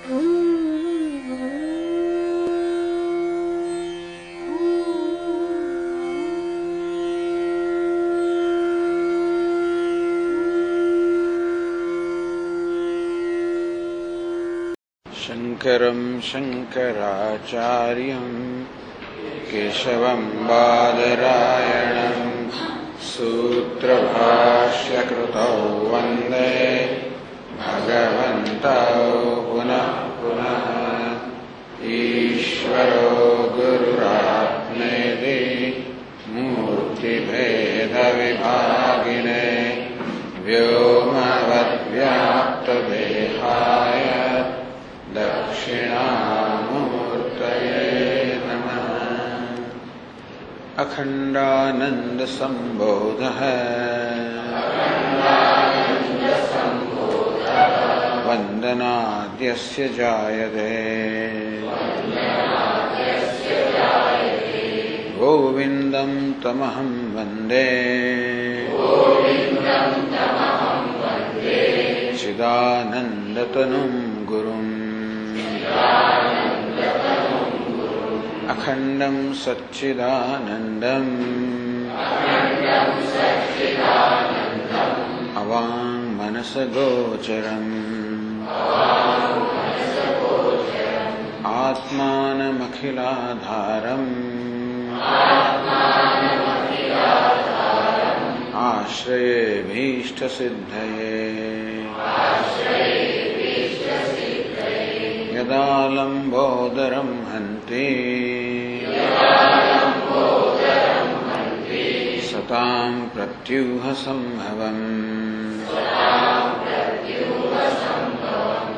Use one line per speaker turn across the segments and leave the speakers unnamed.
शंकरं शंकराचार्यं केशवं बादरायणं सूत्रभाष्यकृतौ वन्दे भगवन्तौ पुनः पुनः। ईश्वरो गुरुरात्मेति मूर्तिभेदविभागिने व्योमवद्व्याप्तदेहाय दक्षिणामूर्तये नमः। अखंडानंद संबोधः वंदनाद्यस्य जायते गोविंदं तमहं वन्दे चिदानन्दतनुं गुरुम् अखंडं सच्चिदानन्दम् अवाङ्मनसगोचरम् आत्मानमखिलाधारम् आश्रयेभीष्टसिद्धये यदा लम्बोदरं हन्ति सतां प्रत्यूह संभवम्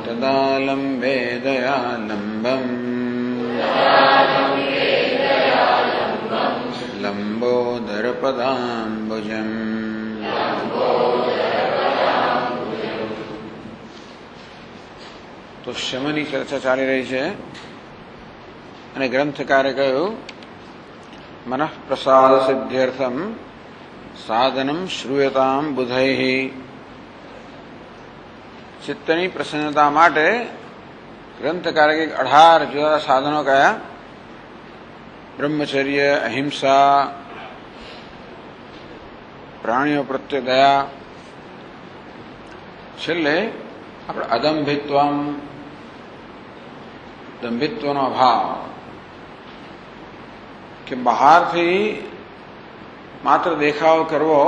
तदा लम्बे दयालम्बम् लम्बोदरपदाम्बुजम्। તો શમની ચર્ચા ચાલી રહી છે અને ગ્રંથકારે કહ્યું મનઃપ્રસાદ સિદ્ધ્યર્થમ સાધનમ શ્રૂયતામ બુધૈઃ. ચિત્તની પ્રસન્નતા માટે ગ્રંથકારે 18 જુદા સાધનો કયા? બ્રહ્મચર્ય, અહિંસા, પ્રાણીઓ પ્રત્યે દયા, છેલ્લે આપણે અદંભિત્વમ, દંભિત્વનો અભાવ, કે બહારથી માત્ર દેખાવો કરવો,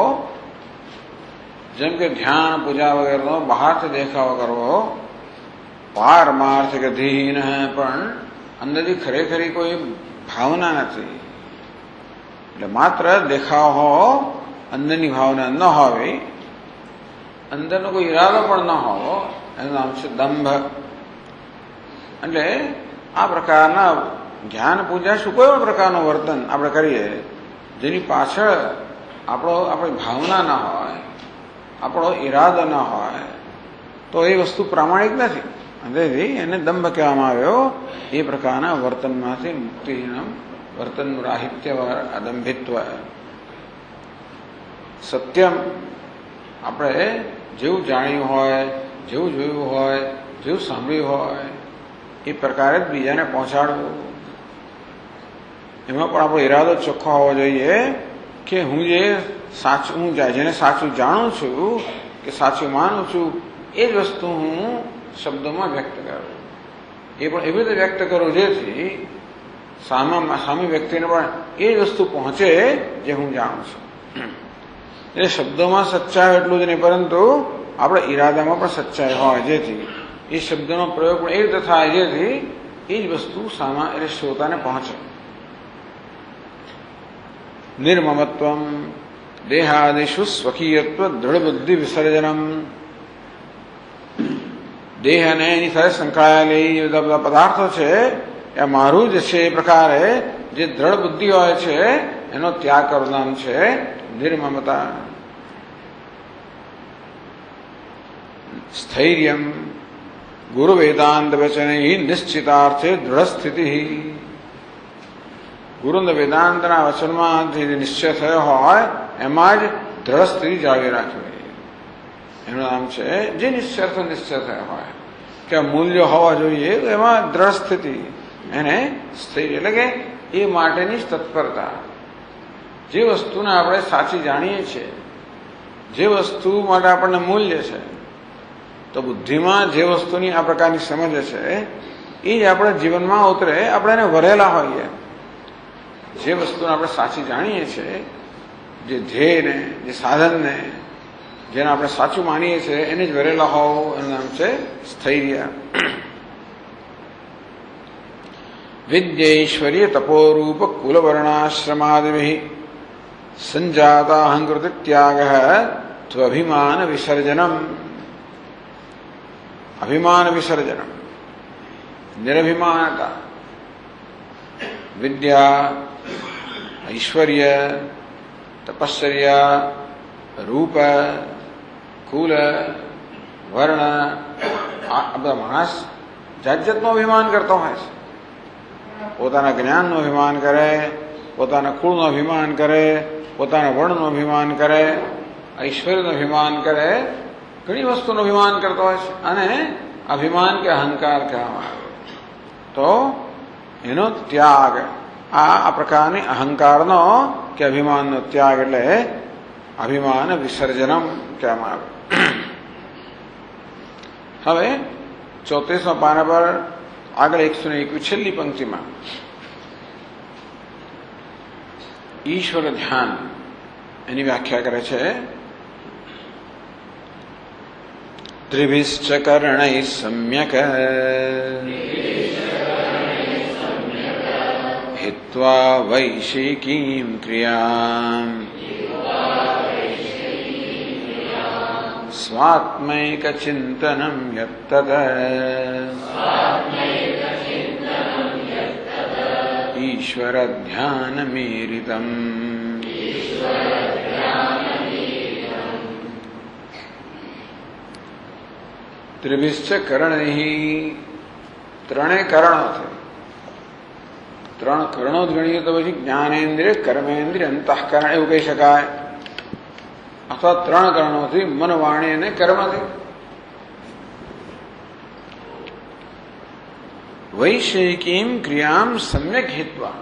જેમ કે ધ્યાન પૂજા વગેરેનો બહારથી દેખાવો કરવો, પારમાર્થિક ધીન પણ અંદરથી ખરેખરી કોઈ ભાવના નથી. એટલે માત્ર દેખાવો હો, અંદરની ભાવના ન હોવી, અંદરનો કોઈ ઈરાદો પણ ન હોવો, એનું નામ છે દંભ. એટલે આ પ્રકારના જ્ઞાન પૂજા શું કોઈ પણ પ્રકારનું વર્તન આપણે કરીએ જેની પાછળ આપણી ભાવના ના હોય, આપણો ઈરાદો ના હોય, તો એ વસ્તુ પ્રામાણિક નથી. તેથી એને દંભ કહેવામાં આવ્યો. એ પ્રકારના વર્તનમાંથી મુક્તિહીનમ વર્તનનું રાહિત્ય અદંભિત્વ. સત્યમ, આપણે જેવું જાણ્યું હોય, જેવું જોયું હોય, જેવું સાંભળ્યું હોય એ પ્રકારે જ બીજાને પહોંચાડવું. એમાં પણ આપણો ઈરાદો ચોખ્ખો હોવો જોઈએ કે હું જેને સાચું જાણું છું કે સાચું માનું છું એ જ વસ્તુ હું શબ્દોમાં વ્યક્ત કરું. એ પણ એવી રીતે વ્યક્ત કરું જેથી સામે વ્યક્તિને પણ એ જ વસ્તુ પહોંચે જે હું જાણું છું. એટલે શબ્દોમાં સચ્ચાઈ એટલું જ નહીં, પરંતુ આપણા ઈરાદામાં પણ સચ્ચાઈ હોય જેથી એ શબ્દનો પ્રયોગ પણ એ રીતે થાય જેથી એ જ વસ્તુ એટલે શ્રોતાને પહોંચે. નિર્મમત્વમ દેહાદિષુ સ્વકીયત્વ દૃઢ બુદ્ધિ વિસર્જનમ. દેહ અને એની સાથે સંકળાયેલી બધા બધા પદાર્થો છે એ મારું જ છે એ પ્રકારે જે દ્રઢ બુદ્ધિ હોય છે એનો ત્યાગ કરવાનું છે નિર્મમતા. સ્થૈર્યમ ગુરુ વેદાંત વચને નિશ્ચિતાર્થે દ્રઢ સ્થિતિ. ગુરુ વેદાંતના વચનમાંથી નિશ્ચય થયો હોય એમાં જ દ્રઢ સ્થિતિ જાળવી રાખવી. એનું નામ છે જે નિશ્ચય થયો હોય. ત્યાં મૂલ્ય હોવા જોઈએ, એમાં દ્રઢ સ્થિતિ, એને સ્થિર એટલે કે એ માટેની જ તત્પરતા. જે વસ્તુને આપણે સાચી જાણીએ છીએ, જે વસ્તુ માટે આપણને મૂલ્ય છે, તો બુદ્ધિમાં જે વસ્તુની આ પ્રકારની સમજ છે એ જ આપણા જીવનમાં ઉતરે. આપણે એને વરેલા હોઈએ. જે વસ્તુને આપણે સાચી જાણીએ છીએ, જે ધ્યેયને, જે સાધનને, જેને આપણે સાચું માનીએ છીએ, એને જ વરેલા હોવું એનું નામ છે સ્થૈર્ય. વિદ્યૈશ્વર્ય તપોરૂપ કુલવર્ણાશ્રમાદિભિ સંજાતા અહંકૃતિ ત્યાગ ત્વભિમાન વિસર્જનમ. અભિમાન વિસર્જનમ, નિરભિમાનતા. વિદ્યા, ઐશ્વર્ય, તપશ્ચર્યા, રૂપ, કુલ, વર્ણ, આ બધા માણસ જાત જાતનું અભિમાન કરતો હોય છે. પોતાના જ્ઞાનનું અભિમાન કરે, પોતાના કુળનું અભિમાન કરે, પોતાના વર્ણનું અભિમાન કરે, ઐશ્વર્યનું અભિમાન કરે, ઘણી વસ્તુનું અભિમાન કરતો હોય છે. અને અભિમાન કે અહંકાર કહેવામાં આવે. તો એનો ત્યાગ, આ પ્રકારની અહંકારનો કે અભિમાનનો ત્યાગ એટલે અભિમાન વિસર્જનમ કહેવામાં આવે. હવે 34મા પાના પર આગળ 121 છેલ્લી પંક્તિમાં ઈશ્વર ધ્યાન એની વ્યાખ્યા કરે છે. ત્રિભિશ્ચ કર્ણૈ સમ્યક હિત્વા વૈશિકીમ ક્રિયામ સ્વાત્મૈક ચિંતનમ યત્તત ઈશ્વર ધ્યાનમીરિતમ. ત્રિભિશ્ચ કર્ણૈ, ત્રણેય કરણો છે. ત્રણ કરણો જ ગણીએ તો પછી જ્ઞાનેન્દ્રિય, કર્મેન્દ્રિય, અંતઃકરણ એવું કહી શકાય. અથવા ત્રણ કરણોથી મન, વાણી અને કર્મથી. વૈષયિકીમ ક્રિયામ સમ્યક હિત્વા.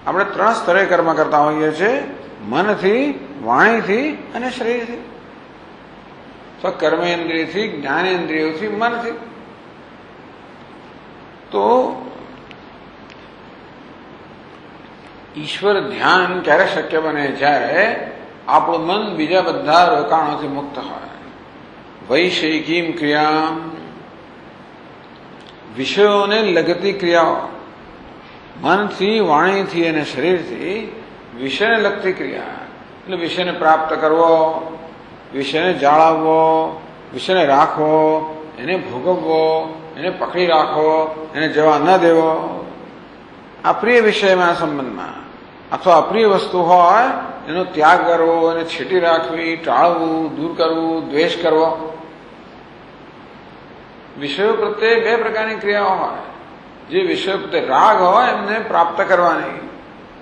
આપણે ત્રણ સ્તરે કર્મ કરતા હોઈએ છીએ: મનથી, વાણીથી અને શરીરથી. કર્મેન્દ્રિયથી, જ્ઞાનેન્દ્રિયોથી, મનથી. તો ઈશ્વર ધ્યાન ક્યારે શક્ય બને? જ્યારે આપણું મન બીજા બધા રોકાણોથી મુક્ત હોય. વૈષયિકીમ ક્રિયા, વિષયોને લગતી ક્રિયાઓ, મનથી, વાણીથી અને શરીરથી વિષયને લગતી ક્રિયા. એટલે વિષયને પ્રાપ્ત કરવો, વિષયને જાળવવો, વિષયને રાખવો, એને ભોગવવો, એને પકડી રાખવો, એને જવા ન દેવો. આ પ્રિય વિષયમાં સંબંધમાં અથવા અપ્રિય વસ્તુ હોય એનો ત્યાગ કરવો, એને છેટી રાખવી, ટાળવું, દૂર કરવું, દ્વેષ કરવો. વિષયો પ્રત્યે બે પ્રકારની ક્રિયાઓ હોય. જે વિષયો પ્રત્યે રાગ હોય એમને પ્રાપ્ત કરવાની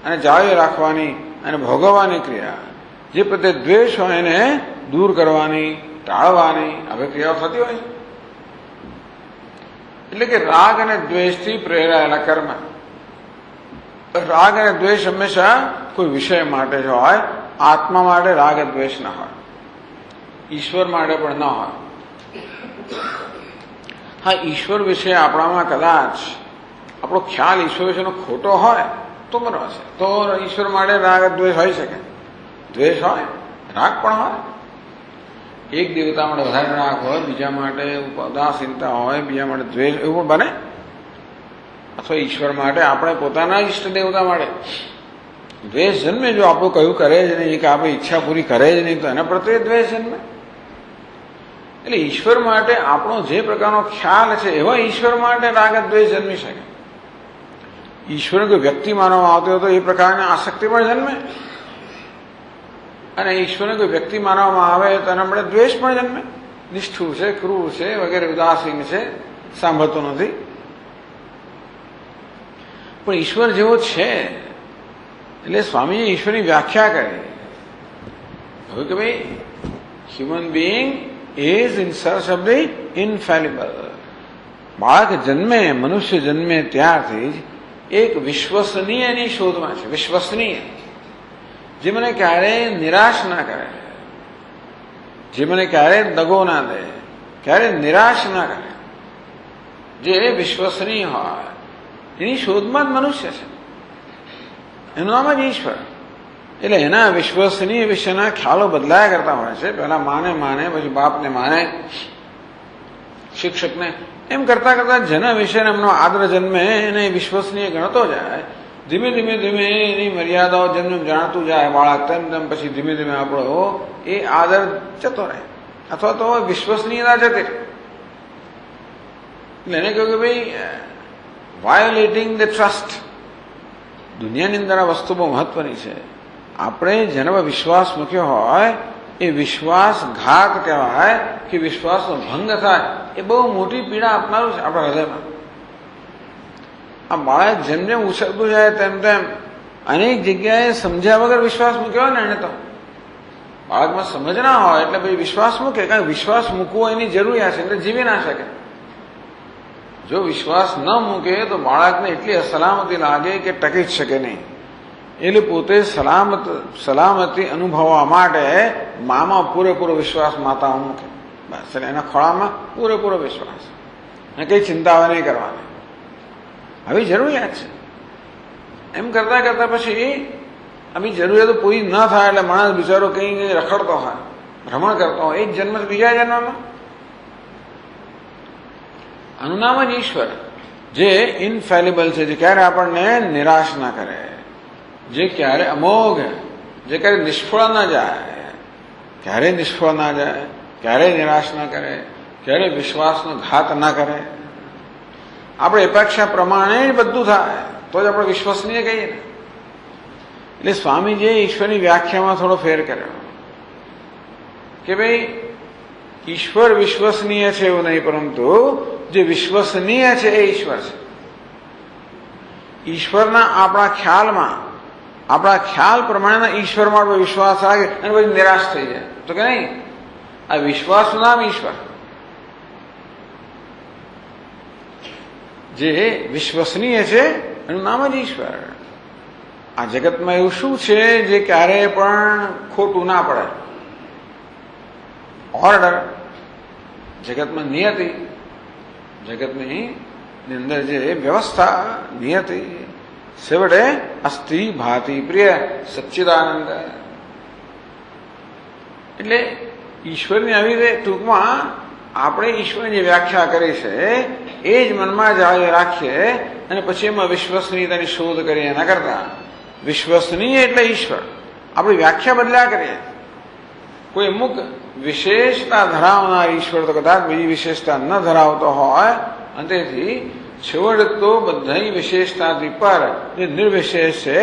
અને જાળવી રાખવાની અને ભોગવવાની ક્રિયા. જે પ્રત્યે દ્વેષ હોય એને દૂર કરવાની, ટાળવાની આવી ક્રિયાઓ થતી હોય છે. એટલે કે રાગ અને દ્વેષથી પ્રેરાયેલા કર્મ. રાગ અને દ્વેષ હંમેશા કોઈ વિષય માટે જ હોય. આત્મા માટે રાગ દ્વેષ ના હોય, ઈશ્વર માટે પણ ન હોય. હા, ઈશ્વર વિશે આપણામાં કદાચ આપણો ખ્યાલ ઈશ્વર વિશેનો ખોટો હોય તો બરાબર છે. તો ઈશ્વર માટે રાગ દ્વેષ હોઈ શકે. દ્વેષ હોય, રાગ પણ હોય. એક દેવતા માટે વધારે રાગ હોય, બીજા માટે ઉદાસીનતા હોય, બીજા માટે દ્વેષ, એવું પણ બને. અથવા ઈશ્વર માટે આપણે પોતાના ઈષ્ટ દેવતા માટે દ્વેષ જન્મે. જો આપણું કયું કરે જ નહીં, કે આપણી ઈચ્છા પૂરી કરે જ નહીં, તો એના પ્રત્યે દ્વેષ જન્મે. એટલે ઈશ્વર માટે આપણો જે પ્રકારનો ખ્યાલ છે એવા ઈશ્વર માટે રાગ દ્વેષ જન્મી શકે. ઈશ્વરને કોઈ વ્યક્તિ માનવામાં આવતો હોય તો એ પ્રકારની આસક્તિ પણ જન્મે. અને ઈશ્વરને કોઈ વ્યક્તિ માનવામાં આવે તો એના માટે દ્વેષ પણ જન્મે. નિષ્ઠુર છે, ક્રૂર છે, વગેરે, ઉદાસીન છે, સાંભળતો નથી. પણ ઈશ્વર જેવો છે એટલે સ્વામીએ ઈશ્વરની વ્યાખ્યા કરી. હવે કે ભાઈ, human being is in search of the infallible. બાળક જન્મે, મનુષ્ય જન્મે ત્યારથી જ એક વિશ્વસનીયની શોધમાં છે. વિશ્વસનીય, જે મને ક્યારેય નિરાશ ના કરે, જે મને ક્યારેય દગો ના દે, ક્યારેય નિરાશ ના કરે, જે વિશ્વસનીય હોય એની શોધમાં જ મનુષ્ય છે. એનું નામ જ ઈશ્વર. એટલે એના વિશ્વસનીય વિશેના ખ્યાલો બદલાયા કરતા હોય છે. પહેલા માને પછી બાપને માને, શિક્ષકને, એમ કરતા કરતા જેના વિશે એમનો આદર જન્મે એને વિશ્વસનીય ગણતો જાય. ધીમે ધીમે ધીમે એની મર્યાદાઓ જેમ જેમ જાણતું જાય બાળક, તેમ તેમ પછી ધીમે ધીમે આપણો એ આદર જતો રહે અથવા તો વિશ્વસનીયતા જતી રહે. એટલે એને કહ્યું કે ભાઈ વાયોલેટિંગ ધ ટ્રસ્ટ. દુનિયાની અંદર આ વસ્તુ બહુ મહત્વની છે. આપણે જેના પર વિશ્વાસ મૂક્યો હોય એ વિશ્વાસઘાત કહેવાય કે વિશ્વાસનો ભંગ થાય એ બહુ મોટી પીડા આપનારું છે આપણા હૃદયમાં. આ બાળક જેમ જેમ ઉછળતું જાય તેમ તેમ અનેક જગ્યાએ સમજ્યા વગર વિશ્વાસ મૂક્યો ને એને તો બાળકમાં સમજ ના હોય એટલે ભાઈ વિશ્વાસ મૂકે. કારણ વિશ્વાસ મૂકવો એની જરૂરિયાત છે, એટલે જીવી ના શકે. જો વિશ્વાસ ન મૂકે તો બાળકને એટલી અસલામતી લાગે કે ટકી જ શકે નહીં. એટલે પોતે સલામતી અનુભવવા માટે મામાં પૂરેપૂરો વિશ્વાસ માતાઓ મૂકે. બસ એટલે એના ખોળામાં પૂરેપૂરો વિશ્વાસ, અને કઈ ચિંતાઓ નહીં કરવાની. આવી જરૂરિયાત છે. એમ કરતા કરતા પછી આવી જરૂરિયાતો પૂરી ન થાય એટલે માણસ બિચારો કંઈ રખડતો હોય, ભ્રમણ કરતો હોય. એ જ જન્મ બીજા જન્મમાં. આનું નામ જ ઈશ્વર, જે ઇનફેલિબલ છે, જે ક્યારે આપણને નિરાશ ના કરે, જે ક્યારે અમોઘ, જે ક્યારે નિષ્ફળ ના જાય, ક્યારે નિષ્ફળ ના જાય, ક્યારે નિરાશ ના કરે, ક્યારે વિશ્વાસનો ઘાત ના કરે. આપણે અપેક્ષા પ્રમાણે જ બધું થાય તો જ આપણે વિશ્વસનીય કહીએ ને. એટલે સ્વામીજીએ ઈશ્વરની વ્યાખ્યામાં થોડો ફેર કર્યો કે ભાઈ ઈશ્વર વિશ્વસનીય છે એવું નહીં, પરંતુ જે વિશ્વસનીય છે એ ઈશ્વર છે. ઈશ્વરના આપણા ખ્યાલમાં, આપણા ખ્યાલ પ્રમાણેના ઈશ્વરમાં આપણે વિશ્વાસ રાખે અને પછી નિરાશ થઈ જાય તો કે નહીં, આ વિશ્વાસનું નામ ઈશ્વર. જે વિશ્વસનીય છે એનું નામ જ ઈશ્વર. આ જગતમાં એવું શું છે જે ક્યારેય પણ ખોટું ના પડે? ઓર્ડર. જગતમાં નિયતિ, જગતની અંદર જે વ્યવસ્થા, નિયતિ. છેવટે અસ્થિ ભાતિ પ્રિય સચ્ચિદાનંદ. એટલે ઈશ્વરની આવી રીતે ટૂંકમાં આપણે ઈશ્વરની જે વ્યાખ્યા કરી છે એ જ મનમાં જાળવી રાખીએ અને પછી એમાં વિશ્વસનીયતાની શોધ કરીએ. એના કરતા વિશ્વસનીય એટલે ઈશ્વર. આપણી વ્યાખ્યા બદલ્યા કરીએ. કોઈ અમુક વિશેષતા ધરાવનાર ઈશ્વર તો કદાચ બીજી વિશેષતા ન ધરાવતો હોય, અને તેથી છેવટે તો બધાની વિશેષતાથી પર જે નિર્વિશેષ છે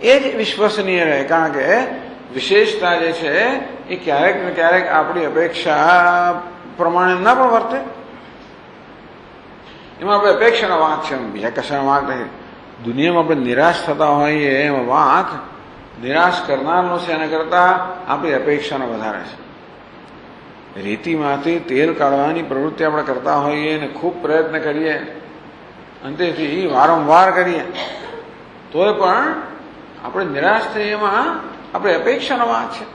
એ જ વિશ્વસનીય રહે. કારણ કે વિશેષતા જે છે એ ક્યારેક ને ક્યારેક આપણી અપેક્ષા પ્રમાણે ના પણ વર્તે. એમાં આપણે અપેક્ષાનો વાંક છે, બીજા કશાનો વાંક નથી. દુનિયામાં આપણે નિરાશ થતા હોઈએ એમાં વાંક નિરાશ કરનારનો છે, એના કરતા આપણી અપેક્ષાનો વધારે છે. રેતીમાંથી તેલ કાઢવાની પ્રવૃત્તિ આપણે કરતા હોઈએ અને ખૂબ પ્રયત્ન કરીએ અને તેથી વારંવાર કરીએ તોય પણ આપણે નિરાશ થઈએ. એમાં આપણે અપેક્ષાનો વાંક છે.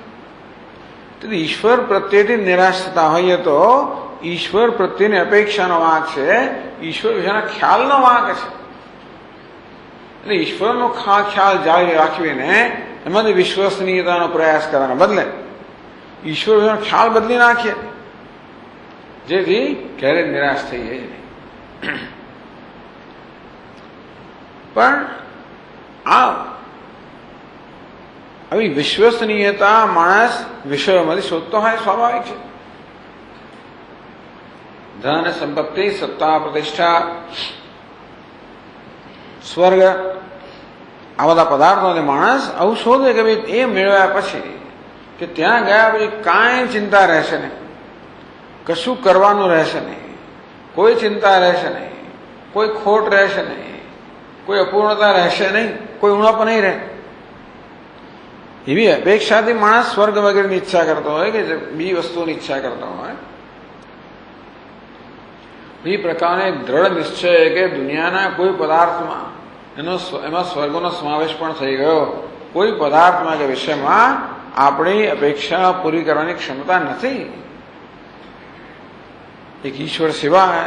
તેથી ઈશ્વર પ્રત્યેથી નિરાશ થતા હોઈએ તો ઈશ્વર પ્રત્યેની અપેક્ષાનો વાંક છે, ઈશ્વર વિશેના ખ્યાલનો વાંક છે. એટલે ઈશ્વરનો ખ્યાલ જાળવી રાખવીને એમાંથી વિશ્વસનીયતાનો પ્રયાસ કરવાના બદલે ઈશ્વર વિશેનો ખ્યાલ બદલી નાખીએ, જેથી ક્યારેય નિરાશ થઈએ જ નહીં. પણ આ આવી વિશ્વસનીયતા માણસ વિષયોમાંથી શોધતો હોય, સ્વાભાવિક છે. ધન, સંપત્તિ, સત્તા, પ્રતિષ્ઠા, સ્વર્ગ, આ બધા પદાર્થોને માણસ આવું શોધે કે ભાઈ એ મેળવ્યા પછી કે ત્યાં ગયા પછી કાંઈ ચિંતા રહેશે નહીં, કશું કરવાનું રહેશે નહીં, કોઈ ચિંતા રહેશે નહીં, કોઈ ખોટ રહેશે નહીં, કોઈ અપૂર્ણતા રહેશે નહીં, કોઈ ઉણપ નહીં રહે. એવી અપેક્ષાથી માણસ સ્વર્ગ વગેરેની ઈચ્છા કરતો હોય કે બીજી વસ્તુની ઈચ્છા કરતો હોય. એ પ્રકારનો એક દ્રઢ નિશ્ચય કે દુનિયાના કોઈ પદાર્થમાં એમાં સ્વર્ગનો સમાવેશ પણ થઈ ગયો. કોઈ પદાર્થમાં કે વિષયમાં આપણી અપેક્ષા પૂરી કરવાની ક્ષમતા નથી એક ઈશ્વર સિવાય.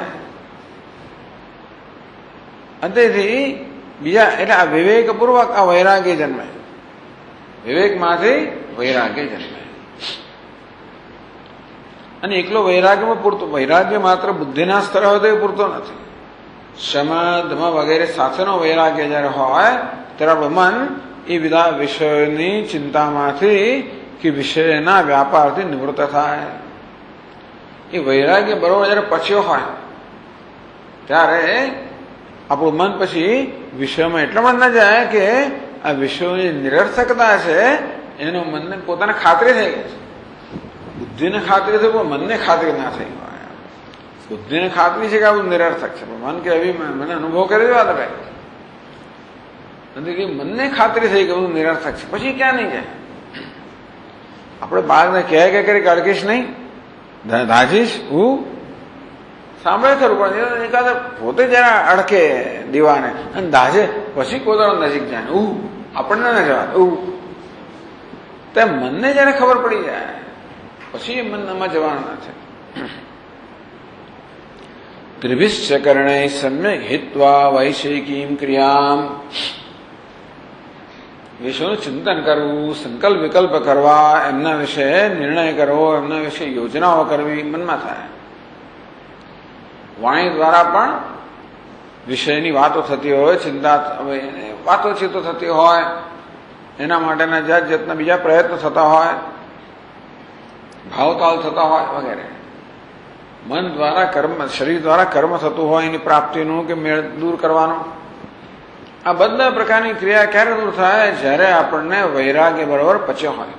અંતેથી બીજા એટલે આ વિવેકપૂર્વક આ વૈરાગ્ય જન્મે, વિવેકમાંથી વૈરાગ્ય જન્મે. અને એકલો વૈરાગ્યમાં પૂરતો, વૈરાગ્ય માત્ર બુદ્ધિના સ્તરે હોય તો એ પૂરતો નથી. શમ ધમ વગેરે સાથેનો વૈરાગ્ય જ્યારે હોય ત્યારે મન એ બધા વિષયોની ચિંતામાંથી કે વિષયના વ્યાપારથી નિવૃત્ત થાય. એ વૈરાગ્ય બરોબર જયારે પચ્યો હોય ત્યારે આપણું મન પછી વિષયમાં એટલા મન ન જાય કે આ વિષયોની નિરર્થકતા છે એનો મનને પોતાને ખાતરી થઈ ગઈ છે. બુદ્ધિને ખાતરી થઈ પણ મનને ખાતરી ના થઈ હોય. બુદ્ધિને ખાતરી છે કે આ બધું નિરર્થક છે, પણ મન કે એવી મને અનુભવ કરી દેવા તમે નથી કે મનને ખાતરી થઈ કે બધું નિરર્થક છે. પછી ક્યાં નહીં જાય. આપણે બાળકને કહે કે કરી અડકીશ નહીં, દાજીશ હું સાંભળે ખરું, પણ એકાદ પોતે જરા અડકે દીવાને અને દાજે પછી કોદાળો નજીક જાય આપણને ના જવા તે મનને જયારે ખબર પડી જાય પછી એ મનમાં જવાનું નથી. ત્રિભિશ્ચ કર્ણૈ સમ્યક હિત્વા વૈશેકીમ ક્રિયામ. વિષયનું ચિંતન કરવું, સંકલ્પ વિકલ્પ કરવા, એમના વિશે નિર્ણય કરવો, એમના વિશે યોજનાઓ કરવી મનમાં થાય. વાણી દ્વારા પણ વિષયની વાતો થતી હોય, ચિંતા વાતોચીતો થતી હોય, એના માટેના જાત જાતના બીજા પ્રયત્નો થતા હોય, ભાવતાલ થતા હોય વગેરે. મન દ્વારા કર્મ, શરીર દ્વારા કર્મ થતું હોય એની પ્રાપ્તિનું કે મેળ દૂર કરવાનું. આ બધા પ્રકારની ક્રિયા ક્યારે દૂર થાય? જ્યારે આપણને વૈરાગ્ય બરોબર પચ્યો હોય.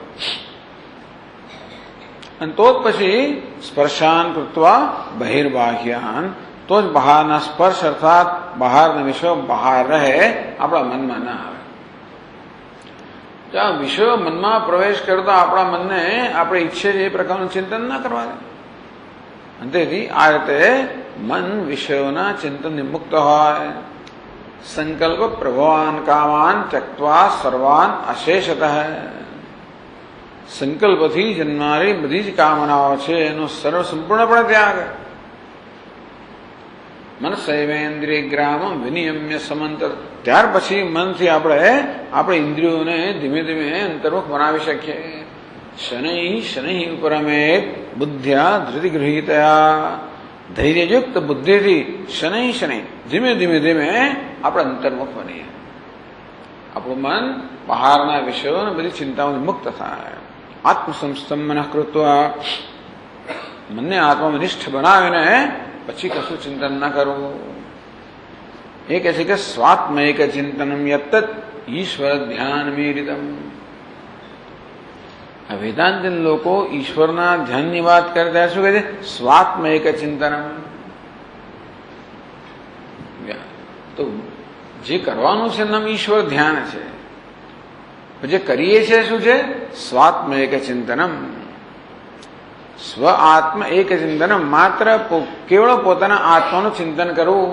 અને તો જ પછી સ્પર્શાન કૃત્વા બહિર્બાહ્યાન, તો જ બહારના સ્પર્શ અર્થાત બહારના વિષયો બહાર રહે, આપણા મનમાં ના આવે. ત્યાં વિષયો મનમાં પ્રવેશ કરતા આપણા મનને આપણે ઈચ્છે એ પ્રકારનું ચિંતન ના કરવા દે. અંતેથી આ રીતે મન વિષયોના ચિંતન મુક્ત હોય. સંકલ્પ પ્રભવાન કામાન ત્યક્ત્વા સર્વાન અશેષતઃ. સંકલ્પથી જન્મારી બધી જ કામનાઓ છે એનો સર્વ સંપૂર્ણપણે ત્યાગ. મનસૈવેન્દ્રિય ગ્રામમ વિનિયમ્ય સમંત. ત્યાર પછી મનથી આપણે ઇન્દ્રિયોને ધીમે ધીમે અંતર્મુખ બનાવી શકીએ. શનૈ શનૈ ઉપરમેત બુદ્ધ્યા ધૃતિગૃહીતયા. ધૈર્યયુક્ત બુદ્ધિથી શનૈ શનૈ ધીમે ધીમે ધીમે આપણે અંતર્મુખ બનીએ. આપણું મન બહારના વિષયો અને બધી ચિંતાઓથી મુક્ત થાય. આત્મસંસ્થમ મનઃ કૃત્વા, મનને આત્મામાં નિષ્ઠ બનાવીને પછી કશું ચિંતન ન કરવું. એ કહે છે કે સ્વાત્મૈક ચિંતનમ યત્તત ઈશ્વર ધ્યાન મીરિતમ. આ વેદાંતિન લોકો ઈશ્વરના ધ્યાનની વાત કરે ત્યારે શું કહે છે? સ્વાત્મૈક ચિંતનમ. તો જે કરવાનું છે નામ ઈશ્વર ધ્યાન છે. જે કરીએ છીએ શું છે? સ્વાત્મૈક ચિંતનમ. સ્વ આત્મ એક ચિંતનમ. માત્ર કેવળ પોતાના આત્માનું ચિંતન કરવું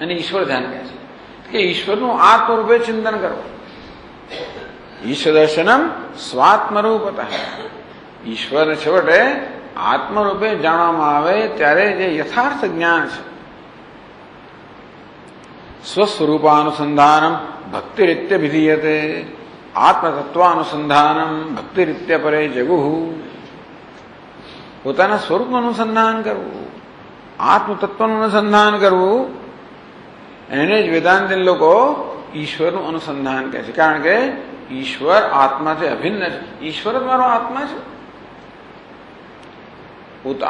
અને ઈશ્વર ધ્યાન કહે છે કે ઈશ્વરનું આત્મરૂપે ચિંતન કરવું. ઈશ્વર દર્શનમ સ્વાત્મરૂપતઃ. ઈશ્વરને છેવટે આત્મરૂપે જાણવામાં આવે ત્યારે જે યથાર્થ જ્ઞાન છે. સ્વસ્વરૂપાનુસંધાનમ ભક્તિરીત્ય વિધીયતે. આત્મતત્વાનુસંધાનમ ભક્તિરીત્ય પરે જગુઃ. પોતાના સ્વરૂપનું અનુસંધાન કરવું, આત્મતત્વનું અનુસંધાન કરવું, એને જ વેદાંતિન લોકો ઈશ્વરનું અનુસંધાન કહે છે. કારણ કે ઈશ્વર આત્માથી અભિન્ન છે. ઈશ્વર જ મારો આત્મા છે.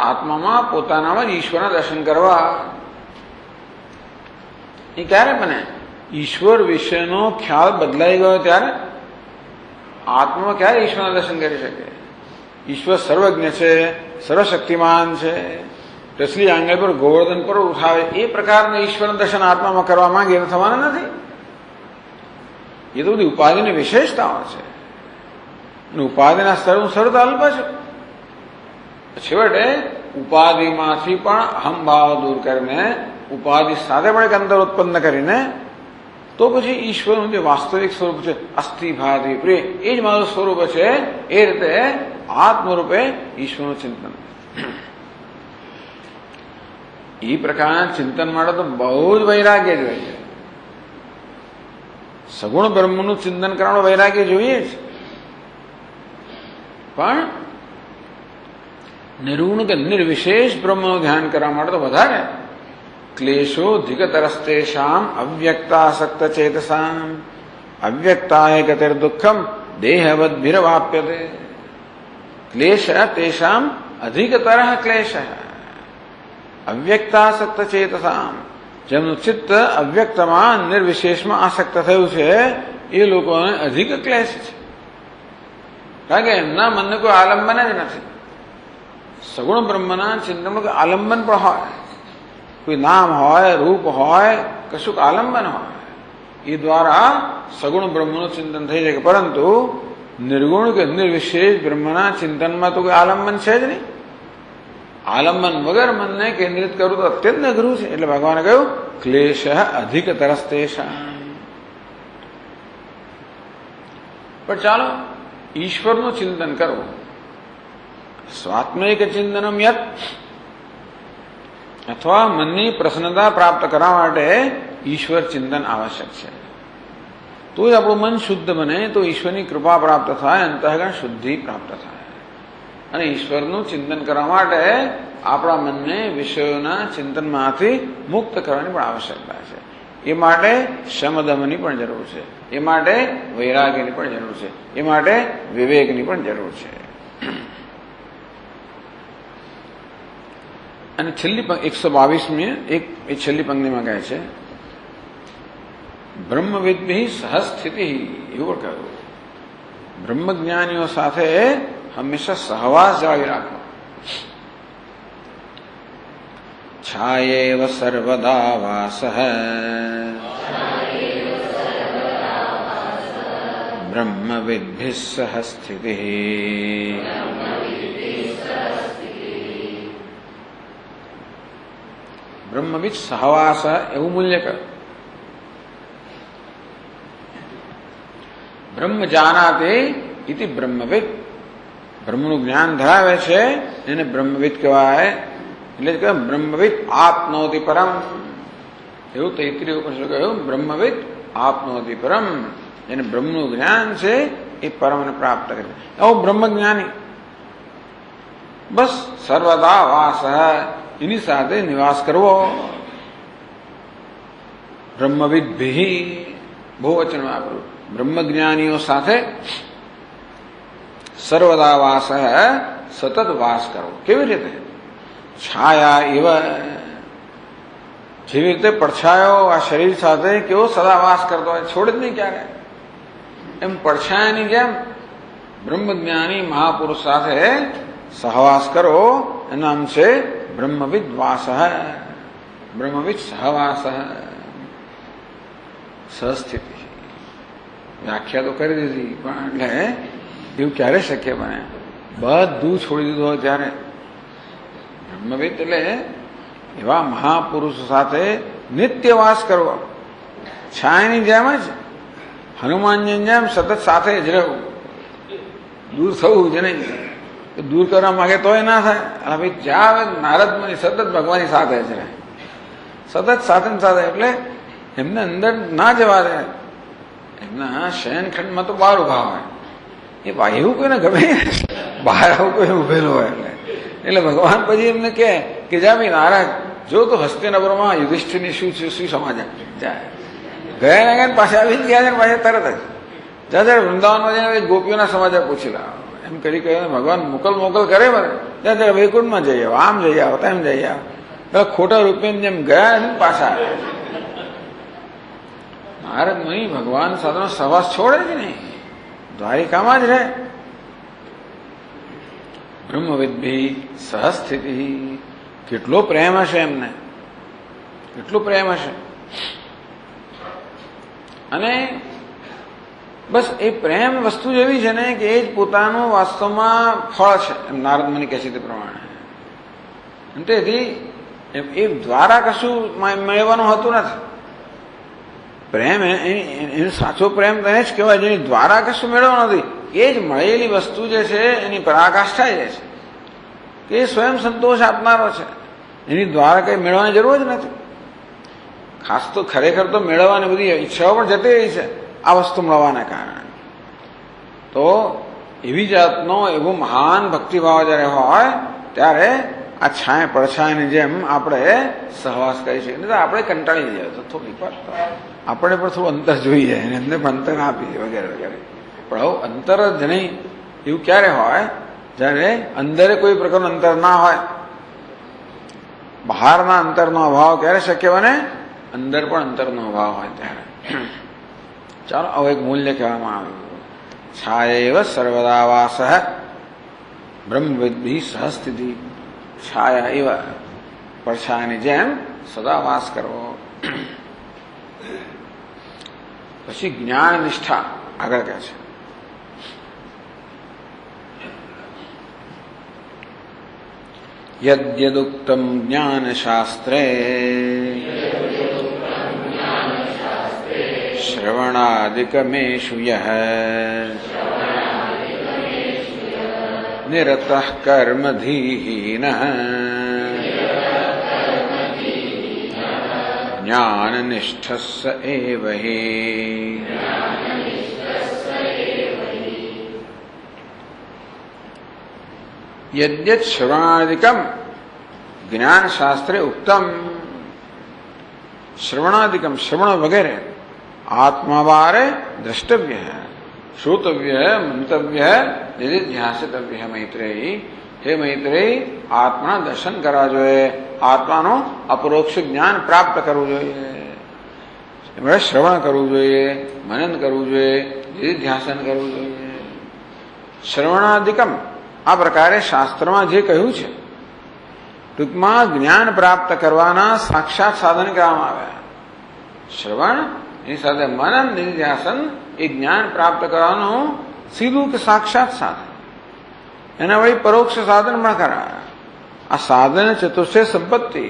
આત્મામાં પોતાનામાં જ ઈશ્વરના દર્શન કરવા. એ ક્યારે બને? ઈશ્વર વિશેનો ખ્યાલ બદલાઈ ગયો ત્યારે. આત્મામાં ક્યારે ઈશ્વરના દર્શન કરી શકે? ઈશ્વર સર્વજ્ઞ છે, સર્વશક્તિમાન છે, ટસલી આંગળ પર ગોવર્ધન પર ઉઠાવે એ પ્રકારના ઈશ્વરના દર્શન આત્મામાં કરવા માંગે એ થવાના નથી. એ તો બધી ઉપાધિની વિશેષતાઓ છે. અને ઉપાધિના સ્તરનું સરળ અલ્પ છે. છેવટે ઉપાધિમાંથી પણ અહમ ભાવ દૂર કરીને ઉપાધિ સાથે પણ એક અંદર ઉત્પન્ન કરીને તો પછી ઈશ્વરનું જે વાસ્તવિક સ્વરૂપ છે અસ્થિ ભાતિ પ્રિય એ જ મારું સ્વરૂપ છે એ રીતે આત્મરૂપે ઈશ્વરનું ચિંતન. એ પ્રકારના ચિંતન માટે તો બહુ જ વૈરાગ્ય જોઈએ છે. સગુણ બ્રહ્મનું ચિંતન કરવાનું વૈરાગ્ય જોઈએ જ, પણ નિર્ગુણ કે નિર્વિશેષ બ્રહ્મનું ધ્યાન કરવા માટે તો વધારે ક્લેશોધિકતરસ્તેષામ અવ્યક્તાસક્ત ચેતસામ અવ્યક્તાય ગતિર દુઃખમ દેહવદ્ભિરવાપ્યતે. ક્લેશ તેષામ અધિકતર ક્લેશ અવ્યક્તાસક્ત ચેતસામ. જેમનું ચિત્ત અવ્યક્તમાં નિર્વિશેષમાં આસક્ત થયું છે એ લોકોને અધિક ક્લેશ છે, કારણ કે એમના મનને કોઈ આલંબન જ નથી. સગુણ બ્રહ્મના ચિંતનમાં કોઈ આલંબન પણ હોય, કોઈ નામ હોય, રૂપ હોય, કશુંક આલંબન હોય, એ દ્વારા સગુણ બ્રહ્મનું ચિંતન થઈ શકે. પરંતુ નિર્ગુણ કે નિર્વિશેષ બ્રહ્મના ચિંતનમાં તો કોઈ આલંબન છે જ નહીં. આલંબન વગર મનને કેન્દ્રિત કરવું તો અત્યંત અઘરું છે. એટલે ભગવાને કહ્યું ક્લેશ અધિકતરસ્તેષામ. પણ ચાલો ઈશ્વરનું ચિંતન કરવું, સ્વાત્મૈક ચિંતનમ યત, અથવા મનની પ્રસન્નતા પ્રાપ્ત કરવા માટે ઈશ્વર ચિંતન આવશ્યક છે. તો જ આપણું મન શુદ્ધ બને, તો ઈશ્વરની કૃપા પ્રાપ્ત થાય, અંતઃકરણ શુદ્ધિ પ્રાપ્ત થાય. અને ઈશ્વરનું ચિંતન કરવા માટે આપણા મનને વિષયોના ચિંતનમાંથી મુક્ત કરવાની પણ આવશ્યકતા છે. એ માટે શમદમની પણ જરૂર છે, એ માટે વૈરાગ્યની પણ જરૂર છે, એ માટે વિવેકની પણ જરૂર છે. અને છેલ્લી 122મી એ છેલ્લી પંક્તિમાં કહે છે બ્રહ્મવિદ્ભિ સહસ્થિતિ. એવું કહ્યું બ્રહ્મજ્ઞાનીઓ સાથે હંમેશા સહવાસ જાળવી રાખવો. છાયેવ સર્વદા વાસઃ બ્રહ્મવિદ્ભિ સહસ્થિતિ. બ્રહ્મવિદ સહવાસ એવું મૂલ્ય કર. બ્રહ્મ જાનાતે ઇતિ બ્રહ્મવિદ. બ્રહ્મનું જ્ઞાન ધરાવે છે એને બ્રહ્મવિદ કહેવાય. એટલે કે બ્રહ્મવિદ આપનોતિ પરમ. એવું તૈત્રીય ઉપનિષદ કહ્યું બ્રહ્મવિદ આપનોતિ પરમ. એને બ્રહ્મનું જ્ઞાન છે એ પરમને પ્રાપ્ત કરે. એવો બ્રહ્મજ્ઞાની બસ સર્વદા વાસ એની સાથે નિવાસ કરવો. બ્રહ્મવિદ્ભિ બહુવચન વાપર્યું. બ્રહ્મજ્ઞાનીઓ સાથે સર્વદા વાસ સતત વાસ કરવો. કેવી રીતે? છાયા એવ, જેવી રીતે પડછાયો આ શરીર સાથે કેવો સદા વાસ કરતો હોય, છોડે જ નહીં ક્યારે, એમ પડછાયાની જેમ બ્રહ્મજ્ઞાની મહાપુરુષ સાથે સહવાસ કરો. એનું નામ છે બ્રહ્મવિદ વાસ, બ્રહ્મવિદ સહવાસ, સહસ્થિતિ. વ્યાખ્યા તો કરી દીધી, પણ એટલે એવું ક્યારે શક્ય બને? બધું છોડી દીધું હોય ત્યારે. બ્રહ્મવિદ એટલે એવા મહાપુરુષ સાથે નિત્ય વાસ કરવો. છાયાની જેમ જ, હનુમાનજીની જેમ સતત સાથે જ રહેવું, દૂર થવું જ નહીં. દૂર કરવા માંગે તોય ના થાય. ભાઈ જ્યાં આવે નારદ મુનિ સતત ભગવાનની સાથે જ રહે, સતત સાથે સાથે. એટલે એમને અંદર ના જવા દે. એમના શયનખંડમાં તો બહાર ઉભા હોય. એ એવું કોઈને ગમે બહાર આવું કોઈ ઉભેલું હોય. એટલે ભગવાન પછી એમને કહે કે જા ભાઈ નારાજ, જો તો હસ્તિનાપુરમાં યુધિષ્ઠિરની શું સમાચાર જાય. ગયા ના ગયા પાછા આવીને ગયા છે, પાછા તરત જ જ્યાં વૃંદાવનમાં જઈને ગોપીઓના સમાચાર પૂછી લાવો એમ કરી કહ્યું. ભગવાન મોકલ કરે મને, ત્યાં વૈકુંઠમાં જઈ આવો, આમ જઈ આવો, તેમ જઈ આવો. એટલે ખોટા રૂપિયાની જેમ ગયા ને પાછા નારદ મુનિ ભગવાન સાથેનો સહવાસ છોડે જ નહીં, દ્વારિકામાં જ રહે. બ્રહ્મવિદ્ભિ સહસ્થિતિ. કેટલો પ્રેમ હશે એમને, કેટલો પ્રેમ હશે. અને બસ એ પ્રેમ વસ્તુ જેવી છે ને કે એ જ પોતાનું વાસ્તવમાં ફળ છે, એમ નારદ મુનિ કહે છે તે પ્રમાણે. તેથી એ દ્વારા કશું મેળવવાનું હોતું નથી. પ્રેમ એનો સાચો પ્રેમ તેને જ કહેવાય જેની દ્વારા કશું મેળવવાનું નથી. એ જ મળેલી વસ્તુ જે છે એની પરાકાષ્ઠા જાય છે, કે એ સ્વયં સંતોષ આપનારો છે. એની દ્વારા કંઈ મેળવવાની જરૂર જ નથી. ખાસ તો ખરેખર તો મેળવવાની બધી ઈચ્છાઓ પણ જતી રહી છે આ વસ્તુ મળવાના કારણે. તો એવી જાતનો એવો મહાન ભક્તિભાવ જ્યારે હોય ત્યારે આ છાંય પડછાયાની જેમ આપણે સહવાસ કરી શકીએ. નહીં તો આપણે કંટાળી જાય તો થોડીક વાર આપણે પણ થોડું અંતર જોઈએ અને એમને પણ અંતર આપીએ વગેરે વગેરે. પણ આવું અંતર જ નહીં એવું ક્યારે હોય જ્યારે અંદરે કોઈ પ્રકારનું અંતર ના હોય. બહારના અંતરનો અભાવ ક્યારે શક્ય બને? અંદર પણ અંતરનો અભાવ હોય ત્યારે. ચાલો હવે એક મૂલ્ય કહેવામાં આવ્યું. છાયૈવ સર્વદા વાસ બ્રહ્મવિદ્ભિ સહસ્થિતિ. છાયા એવા પડછાયાની જેમ સદા વાસ કરવો. પછી જ્ઞાન નિષ્ઠા આગળ કહે છે. યદ્યદુક્તમ જ્ઞાનશાસ્ત્રે શ્રવણાદિકમેષુ યઃ નિરતઃ કર્મધીહીનઃ જ્ઞાનનિષ્ઠસ્સ એવ હિ. યદ્યત શ્રવણાદિકમ જ્ઞાનશાસ્ત્રે ઉક્તમ. શ્રવણાદિકમ શ્રવણ વગેરે આત્માવારે દ્રષ્ટવ્ય શ્રોતવ્ય મંતવ્ય નિધિધ્યાસિતવ્ય. મૈત્રેયી, હે મૈત્રેયી, આત્માના દર્શન કરવા જોઈએ, આત્માનું અપરોક્ષ જ્ઞાન પ્રાપ્ત કરવું જોઈએ, એમણે શ્રવણ કરવું જોઈએ, મનન કરવું જોઈએ, નિધિધ્યાસન કરવું જોઈએ. શ્રવણાદિકમ આ પ્રકારે શાસ્ત્રમાં જે કહ્યું છે ટૂંકમાં જ્ઞાન પ્રાપ્ત કરવાના સાક્ષાત સાધન કહેવામાં આવ્યા. શ્રવણ એની સાથે મનન નિધિધ્યાસન એ જ્ઞાન પ્રાપ્ત કરવાનું સીધું કે સાક્ષાત સાધન. એના વળી પરોક્ષ સાધન પણ કરાયા. આ સાધન ચતુર્થે સંપત્તિ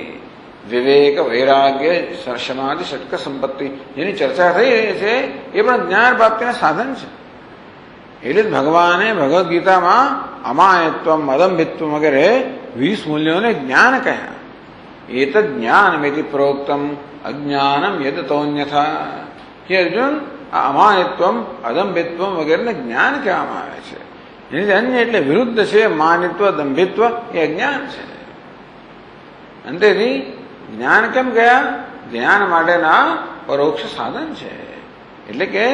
વિવેક વૈરાગ્ય સમાધિ ષટક સંપત્તિ જેની ચર્ચા થઈ રહી છે એ પણ જ્ઞાન પ્રાપ્તિના સાધન છે. એટલે જ ભગવાને ભગવદ્ ગીતામાં અમાયત્વમ અદંભિત્વમ વગેરે 20 મૂલ્યોને જ્ઞાન કહ્યા. એતદ જ્ઞાનમિતિ પ્રોક્તમ અજ્ઞાનમ યદતોન્યથા. હે અર્જુન, આ અમાયત્વમ અદંભિત્વમ વગેરેને જ્ઞાન કહેવામાં આવે છે. એની અન્ય એટલે વિરુદ્ધ છે. માનિત્વ દંભિત્વ એ અજ્ઞાન છે. અંતેથી જ્ઞાન કેમ ગયા? જ્ઞાન માટેના પરોક્ષ સાધન છે. એટલે કે